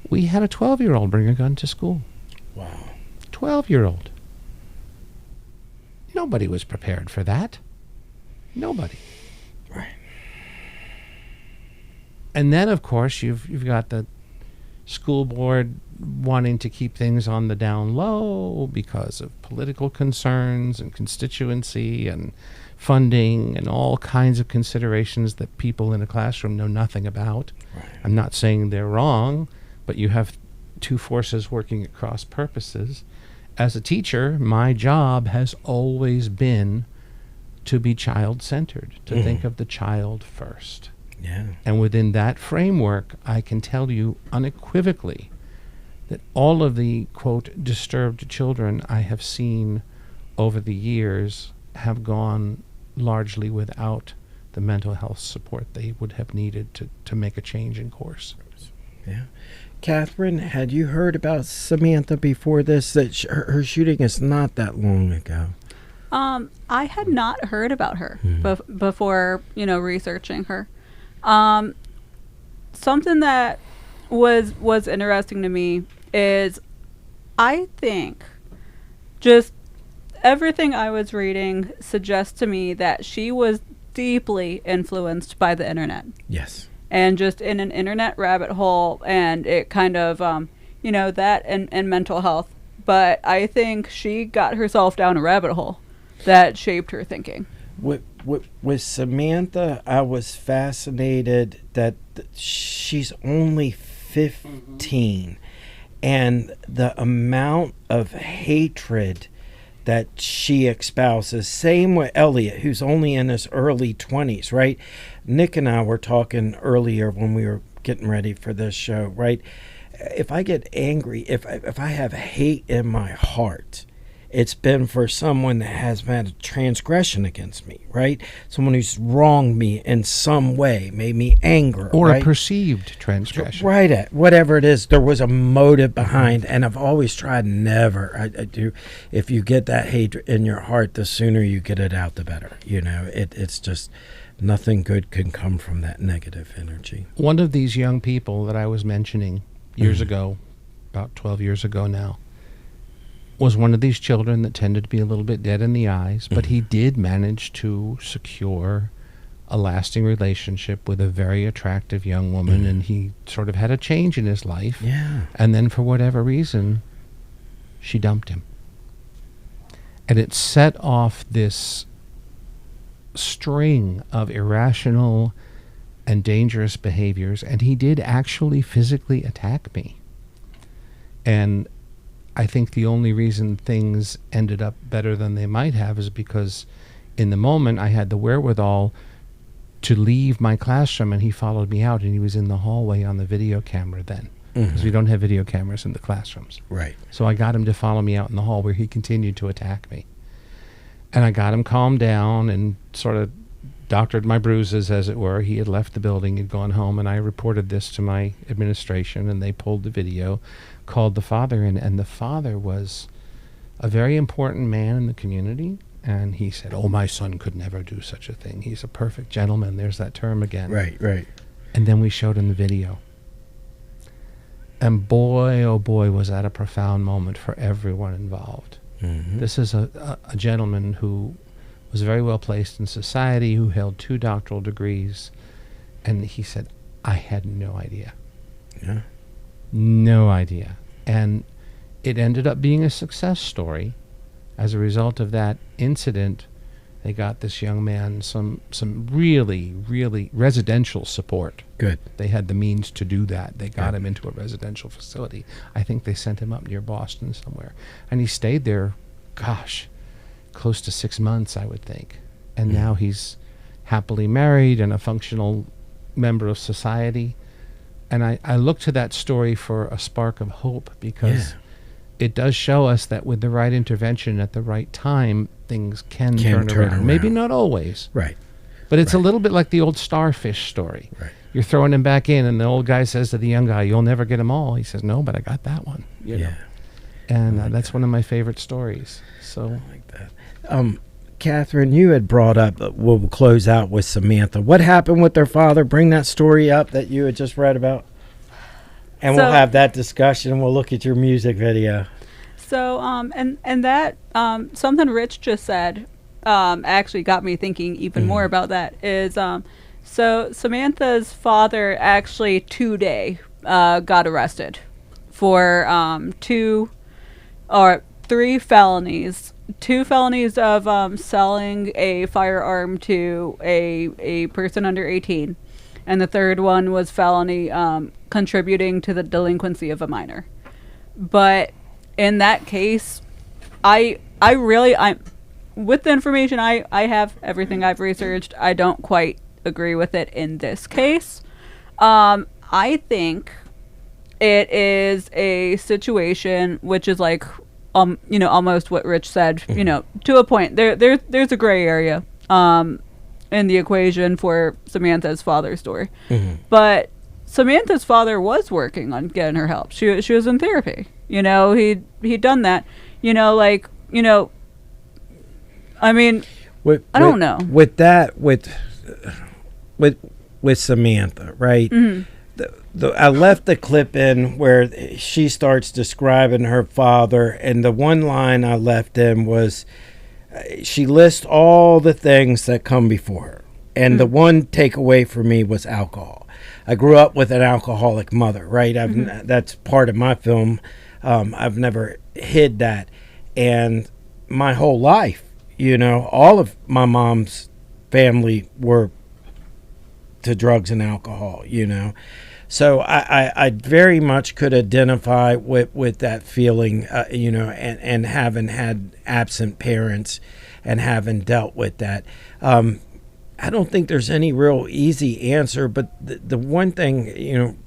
Speaker 2: we had a 12-year-old bring a gun to school.
Speaker 1: Wow.
Speaker 2: 12-year-old. Nobody was prepared for that. Nobody.
Speaker 1: Right.
Speaker 2: And then, of course, you've got the school board wanting to keep things on the down low because of political concerns and constituency and funding and all kinds of considerations that people in a classroom know nothing about.
Speaker 1: Right.
Speaker 2: I'm not saying they're wrong, but you have two forces working at cross purposes. As a teacher, my job has always been to be child-centered, to think of the child first.
Speaker 1: Yeah.
Speaker 2: And within that framework, I can tell you unequivocally that all of the, quote, disturbed children I have seen over the years have gone largely without the mental health support they would have needed to make a change in course.
Speaker 1: Yeah. Kathryn, had you heard about Samantha before this? That her shooting is not that long ago.
Speaker 3: I had not heard about her before, researching her. Something that was interesting to me is I think just everything I was reading suggests to me that she was deeply influenced by the internet.
Speaker 1: Yes.
Speaker 3: And just in an internet rabbit hole, and it kind of, that and mental health. But I think she got herself down a rabbit hole that shaped her thinking.
Speaker 1: With Samantha, I was fascinated that she's only 15, and the amount of hatred that she espouses. Same with Elliot, who's only in his early 20s, right? Nick and I were talking earlier when we were getting ready for this show, right? If I get angry, if I have hate in my heart, it's been for someone that has had a transgression against me, right? Someone who's wronged me in some way, made me angry.
Speaker 2: Or
Speaker 1: right?
Speaker 2: a perceived transgression.
Speaker 1: Right, whatever it is, there was a motive behind, and I've always tried I do, if you get that hatred in your heart, the sooner you get it out, the better. It's just, nothing good can come from that negative energy.
Speaker 2: One of these young people that I was mentioning years ago, about 12 years ago now, was one of these children that tended to be a little bit dead in the eyes, but he did manage to secure a lasting relationship with a very attractive young woman, and he sort of had a change in his life.
Speaker 1: Yeah.
Speaker 2: And then for whatever reason, she dumped him. And it set off this string of irrational and dangerous behaviors, and he did actually physically attack me. And I think the only reason things ended up better than they might have is because in the moment I had the wherewithal to leave my classroom, and he followed me out, and he was in the hallway on the video camera then, because we don't have video cameras in the classrooms.
Speaker 1: Right.
Speaker 2: So I got him to follow me out in the hall where he continued to attack me. And I got him calmed down and sort of doctored my bruises, as it were. He had left the building, had gone home, and I reported this to my administration, and they pulled the video, called the father in, and the father was a very important man in the community, and he said, "Oh, my son could never do such a thing. He's a perfect gentleman." There's that term again.
Speaker 1: Right.
Speaker 2: And then we showed him the video, And boy, oh boy, was that a profound moment for everyone involved.
Speaker 1: Mm-hmm.
Speaker 2: This is a gentleman who was very well placed in society, who held 2 doctoral degrees. And he said, I had no idea.
Speaker 1: Yeah.
Speaker 2: No idea. And it ended up being a success story. As a result of that incident, they got this young man some really, really residential support.
Speaker 1: Good.
Speaker 2: They had the means to do that. They got him into a residential facility. I think they sent him up near Boston somewhere. And he stayed there, gosh, close to 6 months, I would think. And now he's happily married and a functional member of society. And I look to that story for a spark of hope, because it does show us that with the right intervention at the right time, things can turn around. Maybe not always.
Speaker 1: Right.
Speaker 2: But it's a little bit like the old starfish story.
Speaker 1: Right.
Speaker 2: You're throwing him back in, and the old guy says to the young guy, you'll never get them all. He says, no, but I got that one. You know? And that's one of my favorite stories. So
Speaker 1: I like that. Kathryn, you had brought up, we'll close out with Samantha. What happened with their father? Bring that story up that you had just read about. And we'll have that discussion, and we'll look at your music video.
Speaker 3: So, and that, something Rich just said, actually got me thinking even more about that, is, so Samantha's father actually today, got arrested for, 3 felonies. 2 felonies of, selling a firearm to a person under 18. And the third one was felony, contributing to the delinquency of a minor. But in that case, I with the information I have, everything I've researched, I don't quite agree with it in this case. I think it is a situation which is like, almost what Rich said, to a point. There's a gray area, in the equation for Samantha's father's story. But Samantha's father was working on getting her help. She was in therapy. He'd done that. I mean, I don't know.
Speaker 1: With that, with Samantha, right? I left the clip in where she starts describing her father, and the one line I left in was, she lists all the things that come before her. And the one takeaway for me was alcohol. I grew up with an alcoholic mother, right? That's part of my film. I've never hid that. And my whole life, all of my mom's family were to drugs and alcohol, So I very much could identify with that feeling, and having had absent parents and having dealt with that. I don't think there's any real easy answer, but the one thing,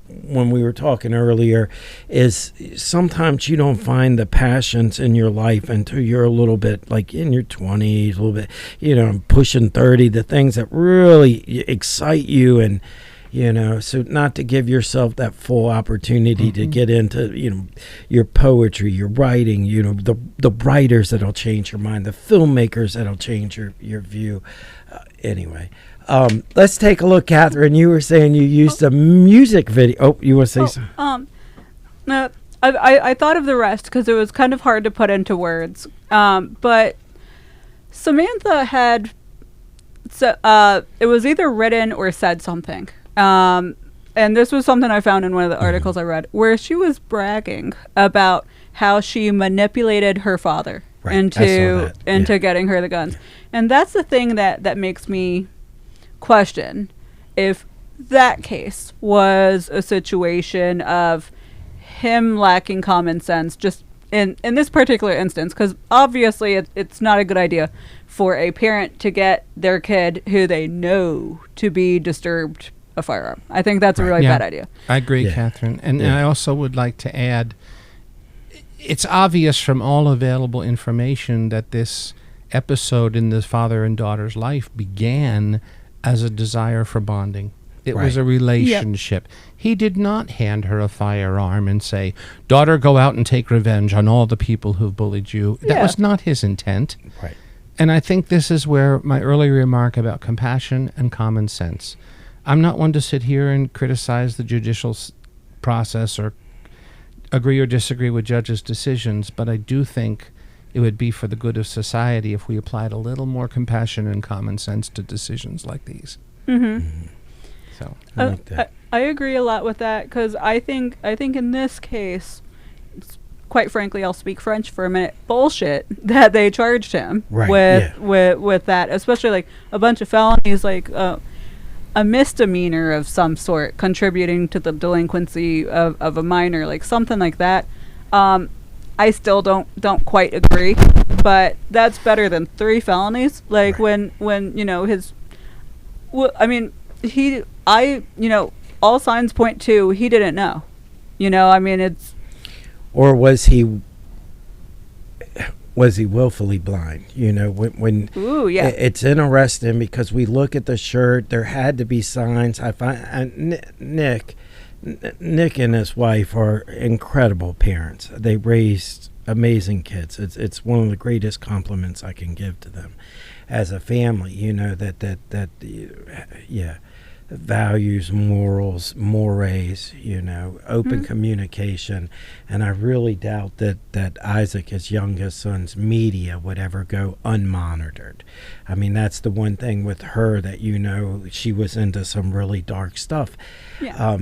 Speaker 1: when we were talking earlier, is sometimes you don't find the passions in your life until you're a little bit like in your 20s, a little bit, pushing 30, the things that really excite you. And so not to give yourself that full opportunity to get into, your poetry, your writing, the writers that'll change your mind, the filmmakers that'll change your view. Anyway, let's take a look, Kathryn. You were saying you used a music video. Oh, you want to say something?
Speaker 3: No, I thought of the rest because it was kind of hard to put into words. But Samantha had, it was either written or said something. And this was something I found in one of the articles I read, where she was bragging about how she manipulated her father into getting her the guns. And that's the thing that makes me question if that case was a situation of him lacking common sense, just in this particular instance, because obviously it's not a good idea for a parent to get their kid who they know to be disturbed a firearm. I think that's a really bad idea.
Speaker 2: I agree, Kathryn. And I also would like to add, it's obvious from all available information that this episode in the father and daughter's life began as a desire for bonding. It was a relationship. He did not hand her a firearm and say, daughter, go out and take revenge on all the people who've bullied you. That was not his intent.
Speaker 1: Right.
Speaker 2: And I think this is where my earlier remark about compassion and common sense. I'm not one to sit here and criticize the judicial process or agree or disagree with judges' decisions, but I do think it would be for the good of society if we applied a little more compassion and common sense to decisions like these. So
Speaker 1: I like that.
Speaker 3: I agree a lot with that, because I think in this case, quite frankly, I'll speak French for a minute, bullshit that they charged him with that, especially like a bunch of felonies, like a misdemeanor of some sort contributing to the delinquency of a minor, like something like that. I still don't quite agree, but that's better than 3 felonies. Like when you know all signs point to he didn't know. You know, I mean, it's.
Speaker 1: Or was he willfully blind? You know, when
Speaker 3: Ooh, yeah.
Speaker 1: It's interesting because we look at the shirt. There had to be signs. I find Nick and his wife are incredible parents. They raised amazing kids. It's one of the greatest compliments I can give to them as a family. You know, that values, morals, mores, you know, open communication. And I really doubt that Isaac, his youngest son's media would ever go unmonitored. I mean, that's the one thing with her that, you know, she was into some really dark stuff. Yeah.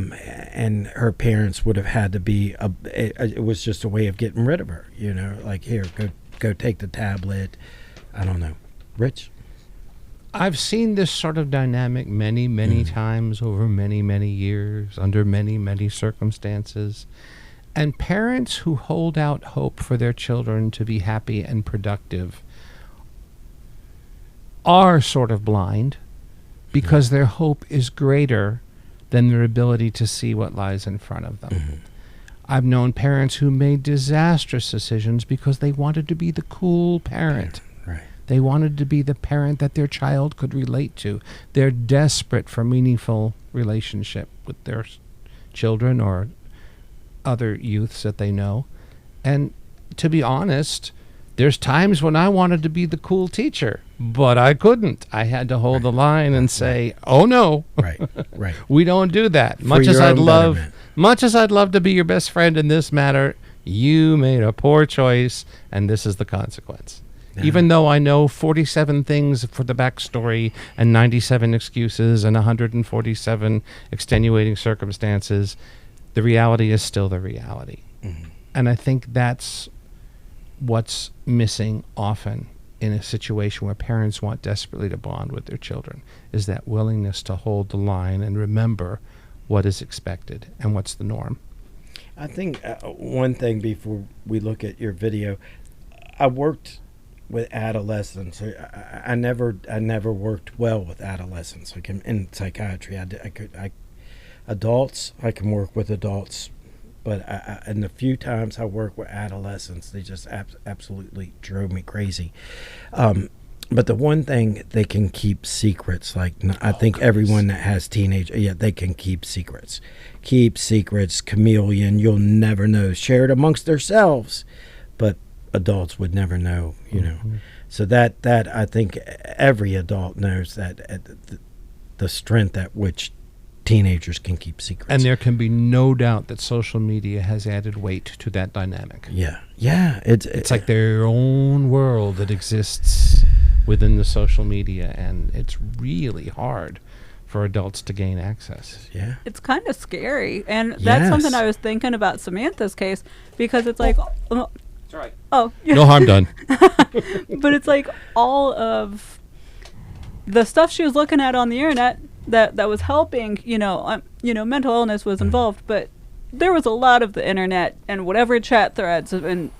Speaker 1: And her parents would have had to be, it was just a way of getting rid of her, you know, like, here, go take the tablet. I don't know. Rich?
Speaker 2: I've seen this sort of dynamic many, many times over many, many years, under many, many circumstances. And parents who hold out hope for their children to be happy and productive are sort of blind because their hope is greater than their ability to see what lies in front of them. I've known parents who made disastrous decisions because they wanted to be the cool parent. They wanted to be the parent that their child could relate to. They're desperate for meaningful relationship with their children or other youths that they know. And to be honest, there's times when I wanted to be the cool teacher, but I couldn't. I had to hold the line and say, "Oh no,
Speaker 1: right.
Speaker 2: We don't do that." Much as I'd love to be your best friend in this matter, you made a poor choice, and this is the consequence. Yeah. Even though I know 47 things for the backstory and 97 excuses and 147 extenuating circumstances, the reality is still the reality. And I think that's what's missing often in a situation where parents want desperately to bond with their children, is that willingness to hold the line and remember what is expected and what's the norm.
Speaker 1: I think one thing before we look at your video, I worked with adolescents. I never worked well with adolescents. Like in psychiatry, adults, I can work with adults, but and the few times I work with adolescents, they just absolutely drove me crazy. But the one thing, they can keep secrets. Like, I think everyone that has teenagers, they can keep secrets. Keep secrets, chameleon, you'll never know. Share it amongst themselves, but adults would never know, you know. So that I think every adult knows that the strength at which teenagers can keep secrets.
Speaker 2: And there can be no doubt that social media has added weight to that dynamic.
Speaker 1: Yeah.
Speaker 2: It's like their own world that exists within the social media, and it's really hard for adults to gain access.
Speaker 1: Yeah.
Speaker 3: It's kind of scary. And that's something I was thinking about Samantha's case, because it's like...
Speaker 11: It's all right.
Speaker 3: Oh.
Speaker 2: No harm done.
Speaker 3: But it's like all of the stuff she was looking at on the internet that was helping, mental illness was involved, but there was a lot of the internet and whatever chat threads and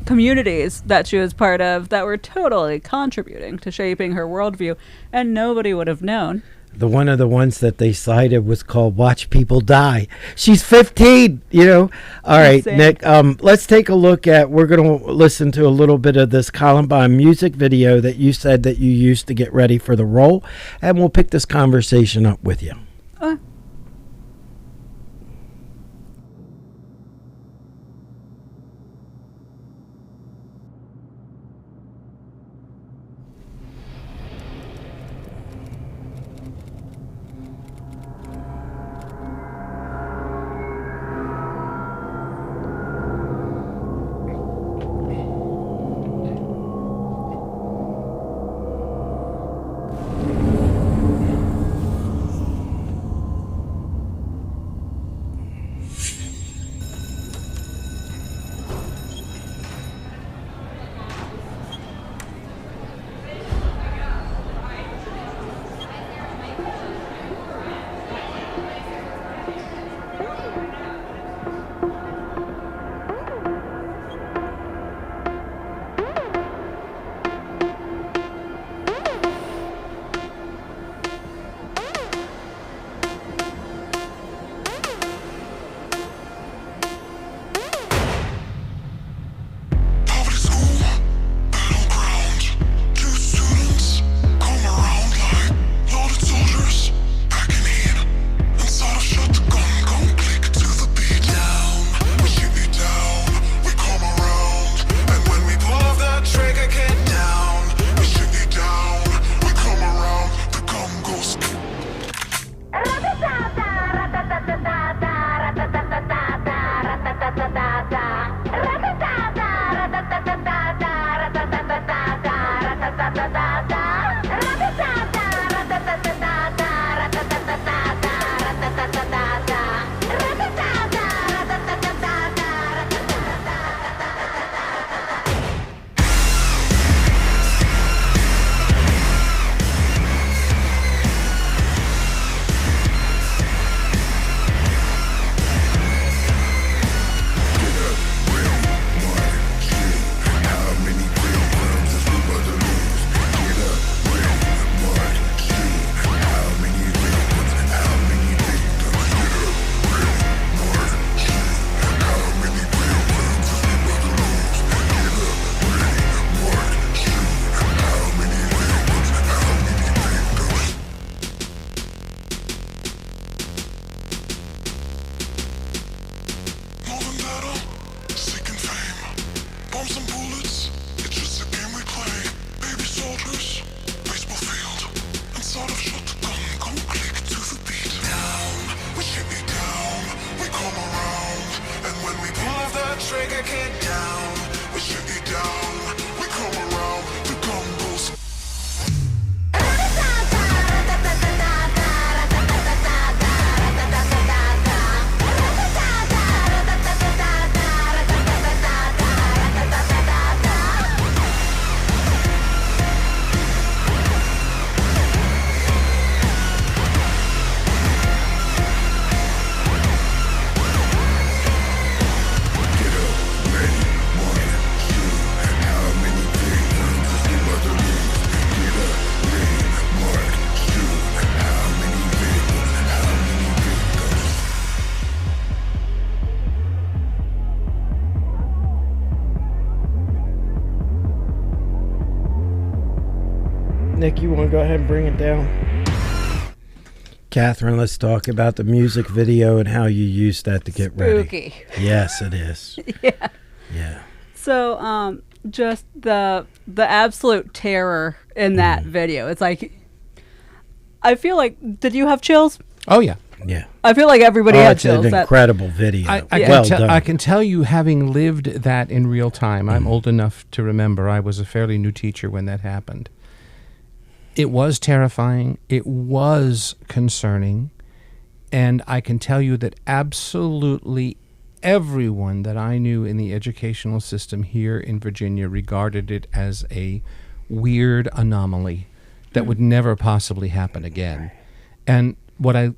Speaker 3: communities that she was part of that were totally contributing to shaping her worldview, and nobody would have known.
Speaker 1: One of the ones that they cited was called Watch People Die. She's 15, All right, Nick, let's take a look at, we're going to listen to a little bit of this Columbine music video that you said that you used to get ready for the role, and we'll pick this conversation up with you. Nick, you want to go ahead and bring it down? Kathryn, let's talk about the music video and how you used that to get ready.
Speaker 3: Spooky.
Speaker 1: Yes, it is.
Speaker 3: Yeah.
Speaker 1: Yeah.
Speaker 3: So, just the absolute terror in that video. It's like, I feel like, did you have chills?
Speaker 2: Oh, yeah.
Speaker 1: Yeah.
Speaker 3: I feel like everybody had
Speaker 1: It's
Speaker 3: chills.
Speaker 1: an incredible video.
Speaker 2: I can tell you, having lived that in real time, I'm old enough to remember. I was a fairly new teacher when that happened. It was terrifying. It was concerning. And I can tell you that absolutely everyone that I knew in the educational system here in Virginia regarded it as a weird anomaly that would never possibly happen again. And I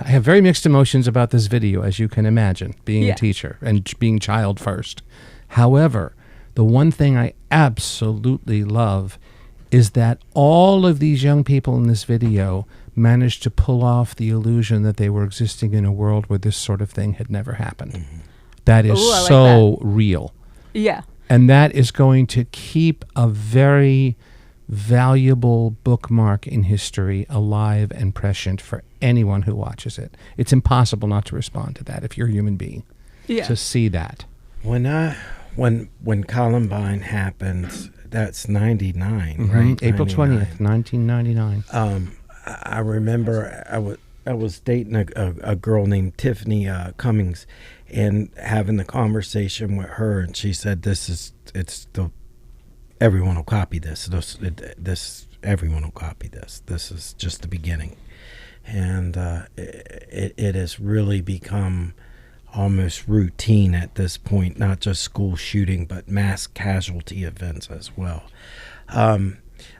Speaker 2: have very mixed emotions about this video, as you can imagine, being a teacher and being child first. However, the one thing I absolutely love is that all of these young people in this video managed to pull off the illusion that they were existing in a world where this sort of thing had never happened. That is real.
Speaker 3: Yeah.
Speaker 2: And that is going to keep a very valuable bookmark in history alive and prescient for anyone who watches it. It's impossible not to respond to that if you're a human being.
Speaker 3: Yeah.
Speaker 2: To see that.
Speaker 1: When Columbine happened, that's 99, right?
Speaker 2: April 20th, 1999.
Speaker 1: I remember I was dating a girl named Tiffany Cummings, and having the conversation with her, and she said, everyone will copy this. Everyone will copy this. This is just the beginning. And it has really become almost routine at this point, not just school shooting, but mass casualty events as well.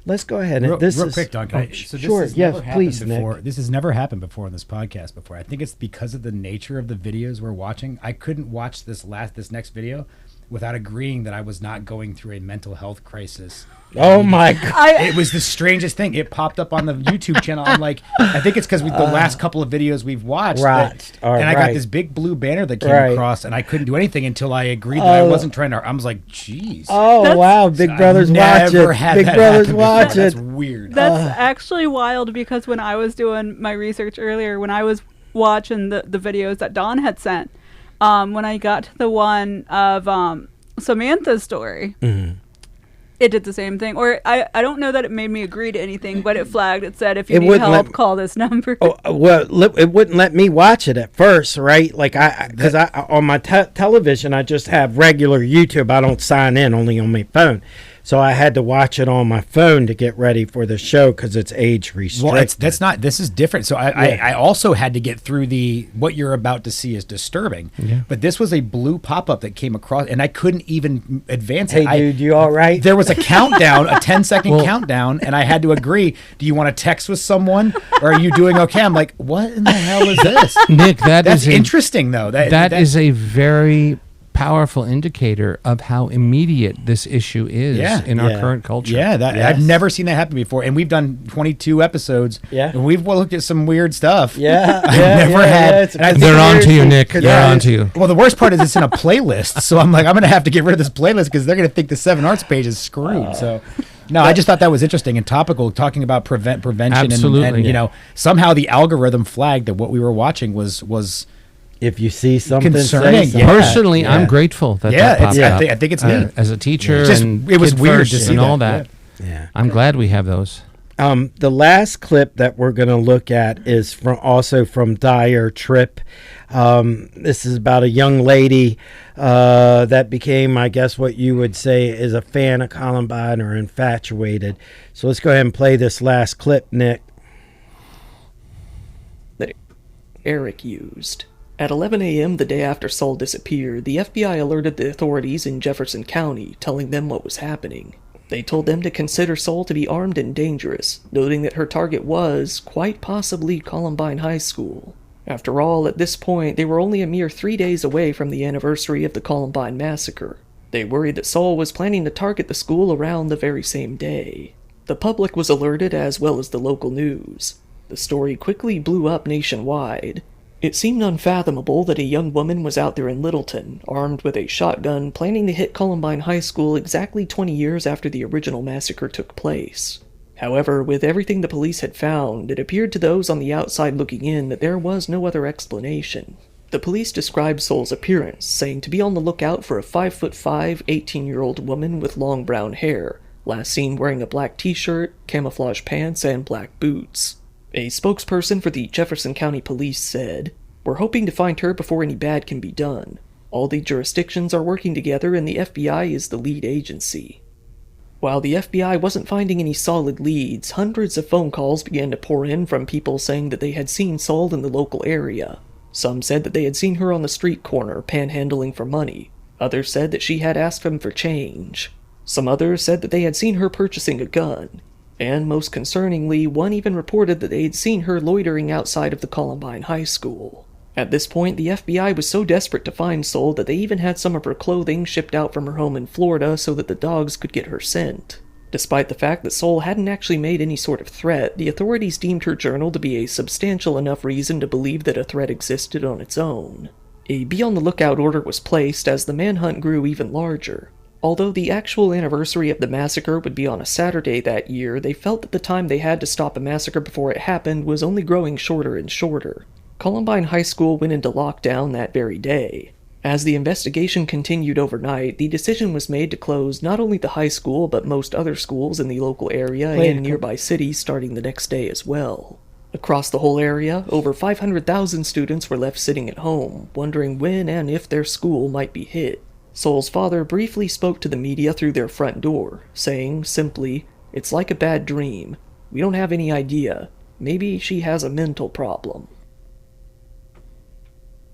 Speaker 1: Let's go ahead.
Speaker 4: Real quick, Don.
Speaker 1: Sure, yes, please, Nick.
Speaker 4: This has never happened before on this podcast before. I think it's because of the nature of the videos we're watching. I couldn't watch this next video without agreeing that I was not going through a mental health crisis.
Speaker 1: Oh my God.
Speaker 4: It was the strangest thing. It popped up on the YouTube channel. I'm like, I think it's because the last couple of videos we've watched. I got this big blue banner that came across, and I couldn't do anything until I agreed that I wasn't trying to. I was like, geez.
Speaker 1: Oh, wow. Big Brother's watching. Big Brother's watching.
Speaker 4: That's weird.
Speaker 3: That's actually wild, because when I was doing my research earlier, when I was watching the videos that Don had sent, when I got to the one of Samantha's story, it did the same thing. Or I don't know that it made me agree to anything, but it flagged. It said, if you need help, call this number.
Speaker 1: It wouldn't let me watch it at first, right? Like because on my television, I just have regular YouTube. I don't sign in, only on my phone. So I had to watch it on my phone to get ready for the show because it's age restricted.
Speaker 4: Well, this is different. So I also had to get through what you're about to see is disturbing. Yeah. But this was a blue pop-up that came across, and I couldn't even advance it.
Speaker 1: Hey, dude, you all right?
Speaker 4: There was a countdown, a 10-second countdown, and I had to agree, do you want to text with someone, or are you doing okay? I'm like, what in the hell is this?
Speaker 2: Nick, that's
Speaker 4: interesting, though.
Speaker 2: That is a very powerful indicator of how immediate this issue is in our current culture.
Speaker 4: Yeah, I've never seen that happen before, and we've done 22 episodes. Yeah, and we've looked at some weird stuff.
Speaker 1: Yeah,
Speaker 4: I've never had.
Speaker 2: They're on to you, Nick. They're on to you.
Speaker 4: Well, the worst part is it's in a playlist, so I'm like, I'm gonna have to get rid of this playlist because they're gonna think the 7 Arts page is screwed. So. No, I just thought that was interesting and topical, talking about prevention.
Speaker 2: Absolutely,
Speaker 4: and somehow the algorithm flagged that what we were watching was.
Speaker 1: If you see something
Speaker 4: concerning,
Speaker 2: personally, I'm grateful that that popped up.
Speaker 4: I think it's good.
Speaker 2: As a teacher,
Speaker 4: it was weird to see
Speaker 2: and all that.
Speaker 1: Yeah,
Speaker 2: I'm glad we have those.
Speaker 1: The last clip that we're going to look at is from Dire Trip. This is about a young lady that became, I guess, what you would say is a fan of Columbine or infatuated. So let's go ahead and play this last clip, Nick.
Speaker 13: That Eric used. At 11 a.m. the day after Saul disappeared, the FBI alerted the authorities in Jefferson County, telling them what was happening. They told them to consider Saul to be armed and dangerous, noting that her target was, quite possibly, Columbine High School. After all, at this point, they were only a mere 3 days away from the anniversary of the Columbine massacre. They worried that Saul was planning to target the school around the very same day. The public was alerted as well as the local news. The story quickly blew up nationwide. It seemed unfathomable that a young woman was out there in Littleton, armed with a shotgun, planning to hit Columbine High School exactly 20 years after the original massacre took place. However, with everything the police had found, it appeared to those on the outside looking in that there was no other explanation. The police described Soul's appearance, saying to be on the lookout for a 5'5", 18-year-old woman with long brown hair, last seen wearing a black t-shirt, camouflage pants, and black boots. A spokesperson for the Jefferson County Police said, "We're hoping to find her before any bad can be done. All the jurisdictions are working together and the FBI is the lead agency." While the FBI wasn't finding any solid leads, hundreds of phone calls began to pour in from people saying that they had seen Soul in the local area. Some said that they had seen her on the street corner, panhandling for money. Others said that she had asked them for change. Some others said that they had seen her purchasing a gun. And most concerningly, one even reported that they had seen her loitering outside of the Columbine High School. At this point, the FBI was so desperate to find Soul that they even had some of her clothing shipped out from her home in Florida so that the dogs could get her scent. Despite the fact that Soul hadn't actually made any sort of threat, the authorities deemed her journal to be a substantial enough reason to believe that a threat existed on its own. A be-on-the-lookout order was placed as the manhunt grew even larger. Although the actual anniversary of the massacre would be on a Saturday that year, they felt that the time they had to stop a massacre before it happened was only growing shorter and shorter. Columbine High School went into lockdown that very day. As the investigation continued overnight, the decision was made to close not only the high school but most other schools in the local area and nearby cities starting the next day as well. Across the whole area, over 500,000 students were left sitting at home, wondering when and if their school might be hit. Soul's father briefly spoke to the media through their front door, saying simply, "It's like a bad dream. We don't have any idea. Maybe she has a mental problem."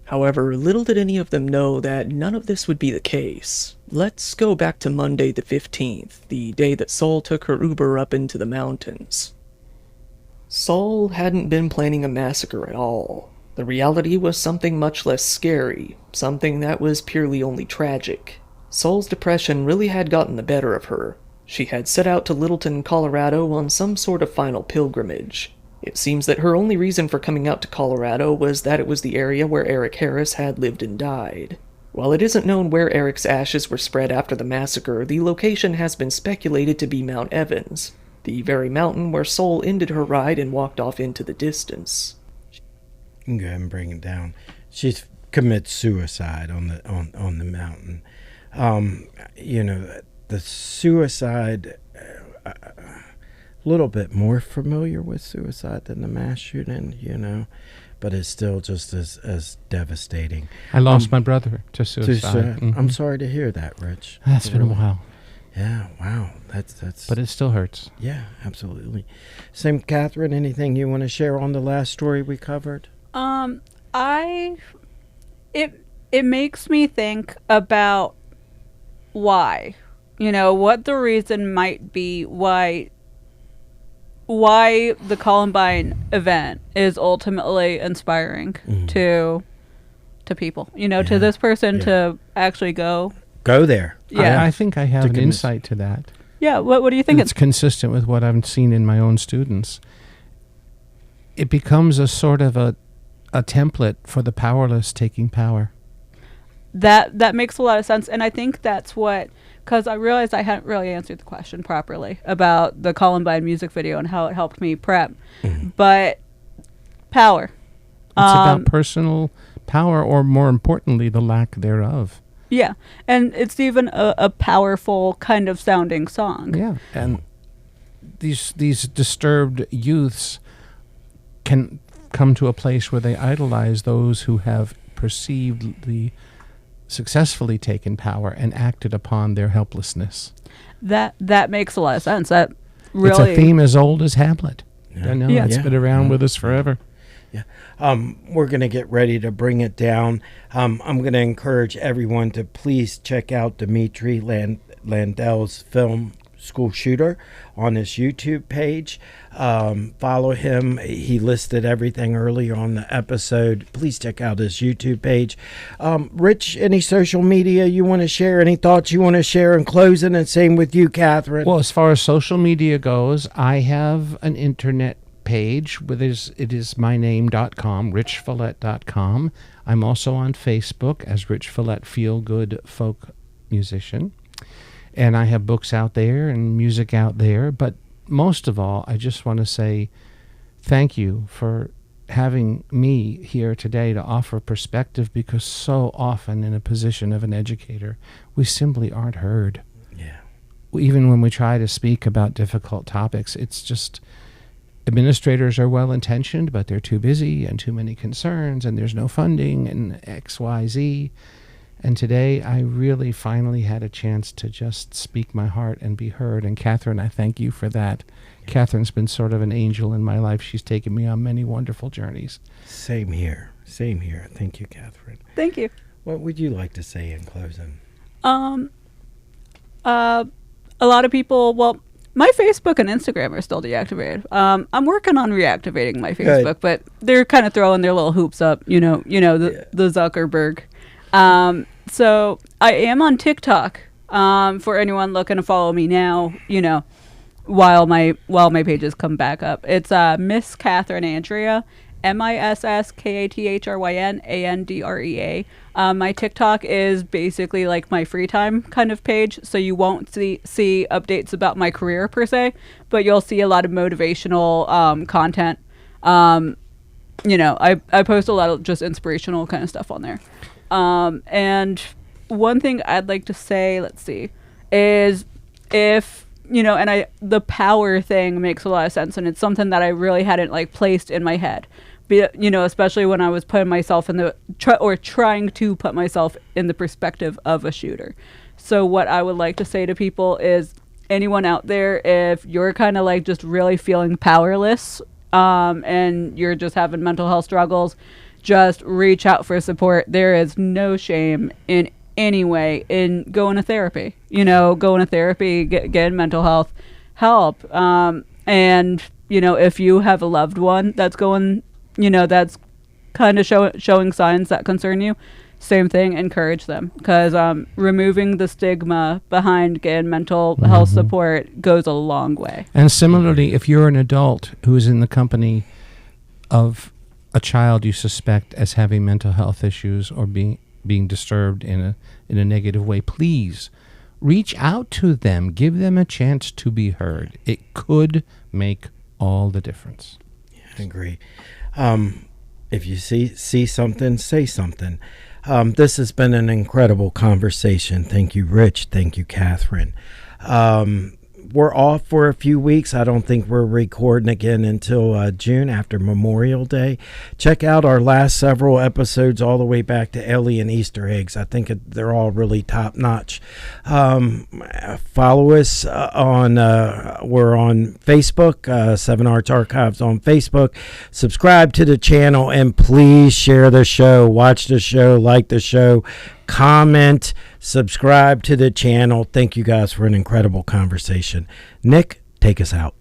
Speaker 13: However, little did any of them know that none of this would be the case. Let's go back to Monday the 15th, the day that Soul took her Uber up into the mountains. Soul hadn't been planning a massacre at all. The reality was something much less scary, something that was purely only tragic. Soul's depression really had gotten the better of her. She had set out to Littleton, Colorado on some sort of final pilgrimage. It seems that her only reason for coming out to Colorado was that it was the area where Eric Harris had lived and died. While it isn't known where Eric's ashes were spread after the massacre, the location has been speculated to be Mount Evans, the very mountain where Soul ended her ride and walked off into the distance.
Speaker 1: You can go ahead and bring it down. She commits suicide on the mountain. The suicide... a little bit more familiar with suicide than the mass shooting, but it's still just as devastating.
Speaker 2: I lost my brother to suicide.
Speaker 1: Mm-hmm. I'm sorry to hear that, Rich.
Speaker 2: That's been a while.
Speaker 1: Yeah, wow. That's.
Speaker 2: But it still hurts.
Speaker 1: Yeah, absolutely. Same, Kathryn. Anything you want to share on the last story we covered?
Speaker 3: It makes me think about why, what the reason might be why the Columbine event is ultimately inspiring to people, to this person to actually go
Speaker 1: there.
Speaker 3: Yeah,
Speaker 2: I think I have an insight to that.
Speaker 3: Yeah, what do you think?
Speaker 2: It's consistent with what I've seen in my own students. It becomes a sort of a template for the powerless taking power.
Speaker 3: That makes a lot of sense, and I think that's because I realized I hadn't really answered the question properly about the Columbine music video and how it helped me prep. But power.
Speaker 2: It's about personal power, or more importantly, the lack thereof.
Speaker 3: Yeah, and it's even a powerful kind of sounding song.
Speaker 2: Yeah, and these disturbed youths can come to a place where they idolize those who have perceived successfully taken power and acted upon their helplessness.
Speaker 3: That makes a lot of sense. That really,
Speaker 2: it's a theme as old as Hamlet.
Speaker 1: Yeah.
Speaker 2: I know it's been around with us forever.
Speaker 1: Yeah. We're going to get ready to bring it down. I'm going to encourage everyone to please check out Demetri Landell's film School Shooter on his YouTube page. Follow him. He listed everything earlier on the episode. Please check out his YouTube page. Rich, any social media you want to share? Any thoughts you want to share in closing? And same with you, Kathryn.
Speaker 2: Well, as far as social media goes, I have an internet page. It is myname.com, richfollett.com. I'm also on Facebook as Rich Follett Feel Good Folk Musician. And I have books out there and music out there. But most of all, I just want to say thank you for having me here today to offer perspective, because so often in a position of an educator, we simply aren't heard.
Speaker 1: Yeah.
Speaker 2: Even when we try to speak about difficult topics, it's just administrators are well-intentioned, but they're too busy and too many concerns, and there's no funding and X, Y, Z. And today I really finally had a chance to just speak my heart and be heard. And Kathryn, I thank you for that. Kathryn's been sort of an angel in my life. She's taken me on many wonderful journeys.
Speaker 1: Same here. Same here. Thank you, Kathryn.
Speaker 3: Thank you.
Speaker 1: What would you like to say in closing?
Speaker 3: A lot of people, well, my Facebook and Instagram are still deactivated. I'm working on reactivating my Facebook, but they're kind of throwing their little hoops up, the Zuckerberg. So I am on TikTok, for anyone looking to follow me now, while my pages come back up. It's Miss Kathryn Andrea, MISSKATHRYN ANDREA. My TikTok is basically like my free time kind of page, so you won't see updates about my career per se, but you'll see a lot of motivational content. I post a lot of just inspirational kind of stuff on there. And one thing I'd like to say, is if the power thing makes a lot of sense, and it's something that I really hadn't placed in my head. Especially when I was putting myself in trying to put myself in the perspective of a shooter. So what I would like to say to people is, anyone out there, if you're kind of just really feeling powerless, and you're just having mental health struggles, just reach out for support. There is no shame in any way in going to therapy. Getting mental health help. And if you have a loved one that's going, that's kind of showing signs that concern you, same thing, encourage them, because removing the stigma behind getting mental health support goes a long way.
Speaker 2: And similarly, if you're an adult who is in the company of a child you suspect as having mental health issues or being disturbed in a negative way, please reach out to them. Give them a chance to be heard. It could make all the difference.
Speaker 1: Yeah, I agree. If you see something, say something. This has been an incredible conversation. Thank you, Rich. Thank you, Kathryn. We're off for a few weeks. I don't think we're recording again until June, after Memorial Day. Check out our last several episodes all the way back to Ellie and Easter eggs. I think they're all really top notch. Follow us we're on Facebook, 7 Arts Archives on Facebook. Subscribe to the channel, and please share the show, watch the show, like the show, comment, subscribe to the channel. Thank you guys for an incredible conversation. Nick, take us out.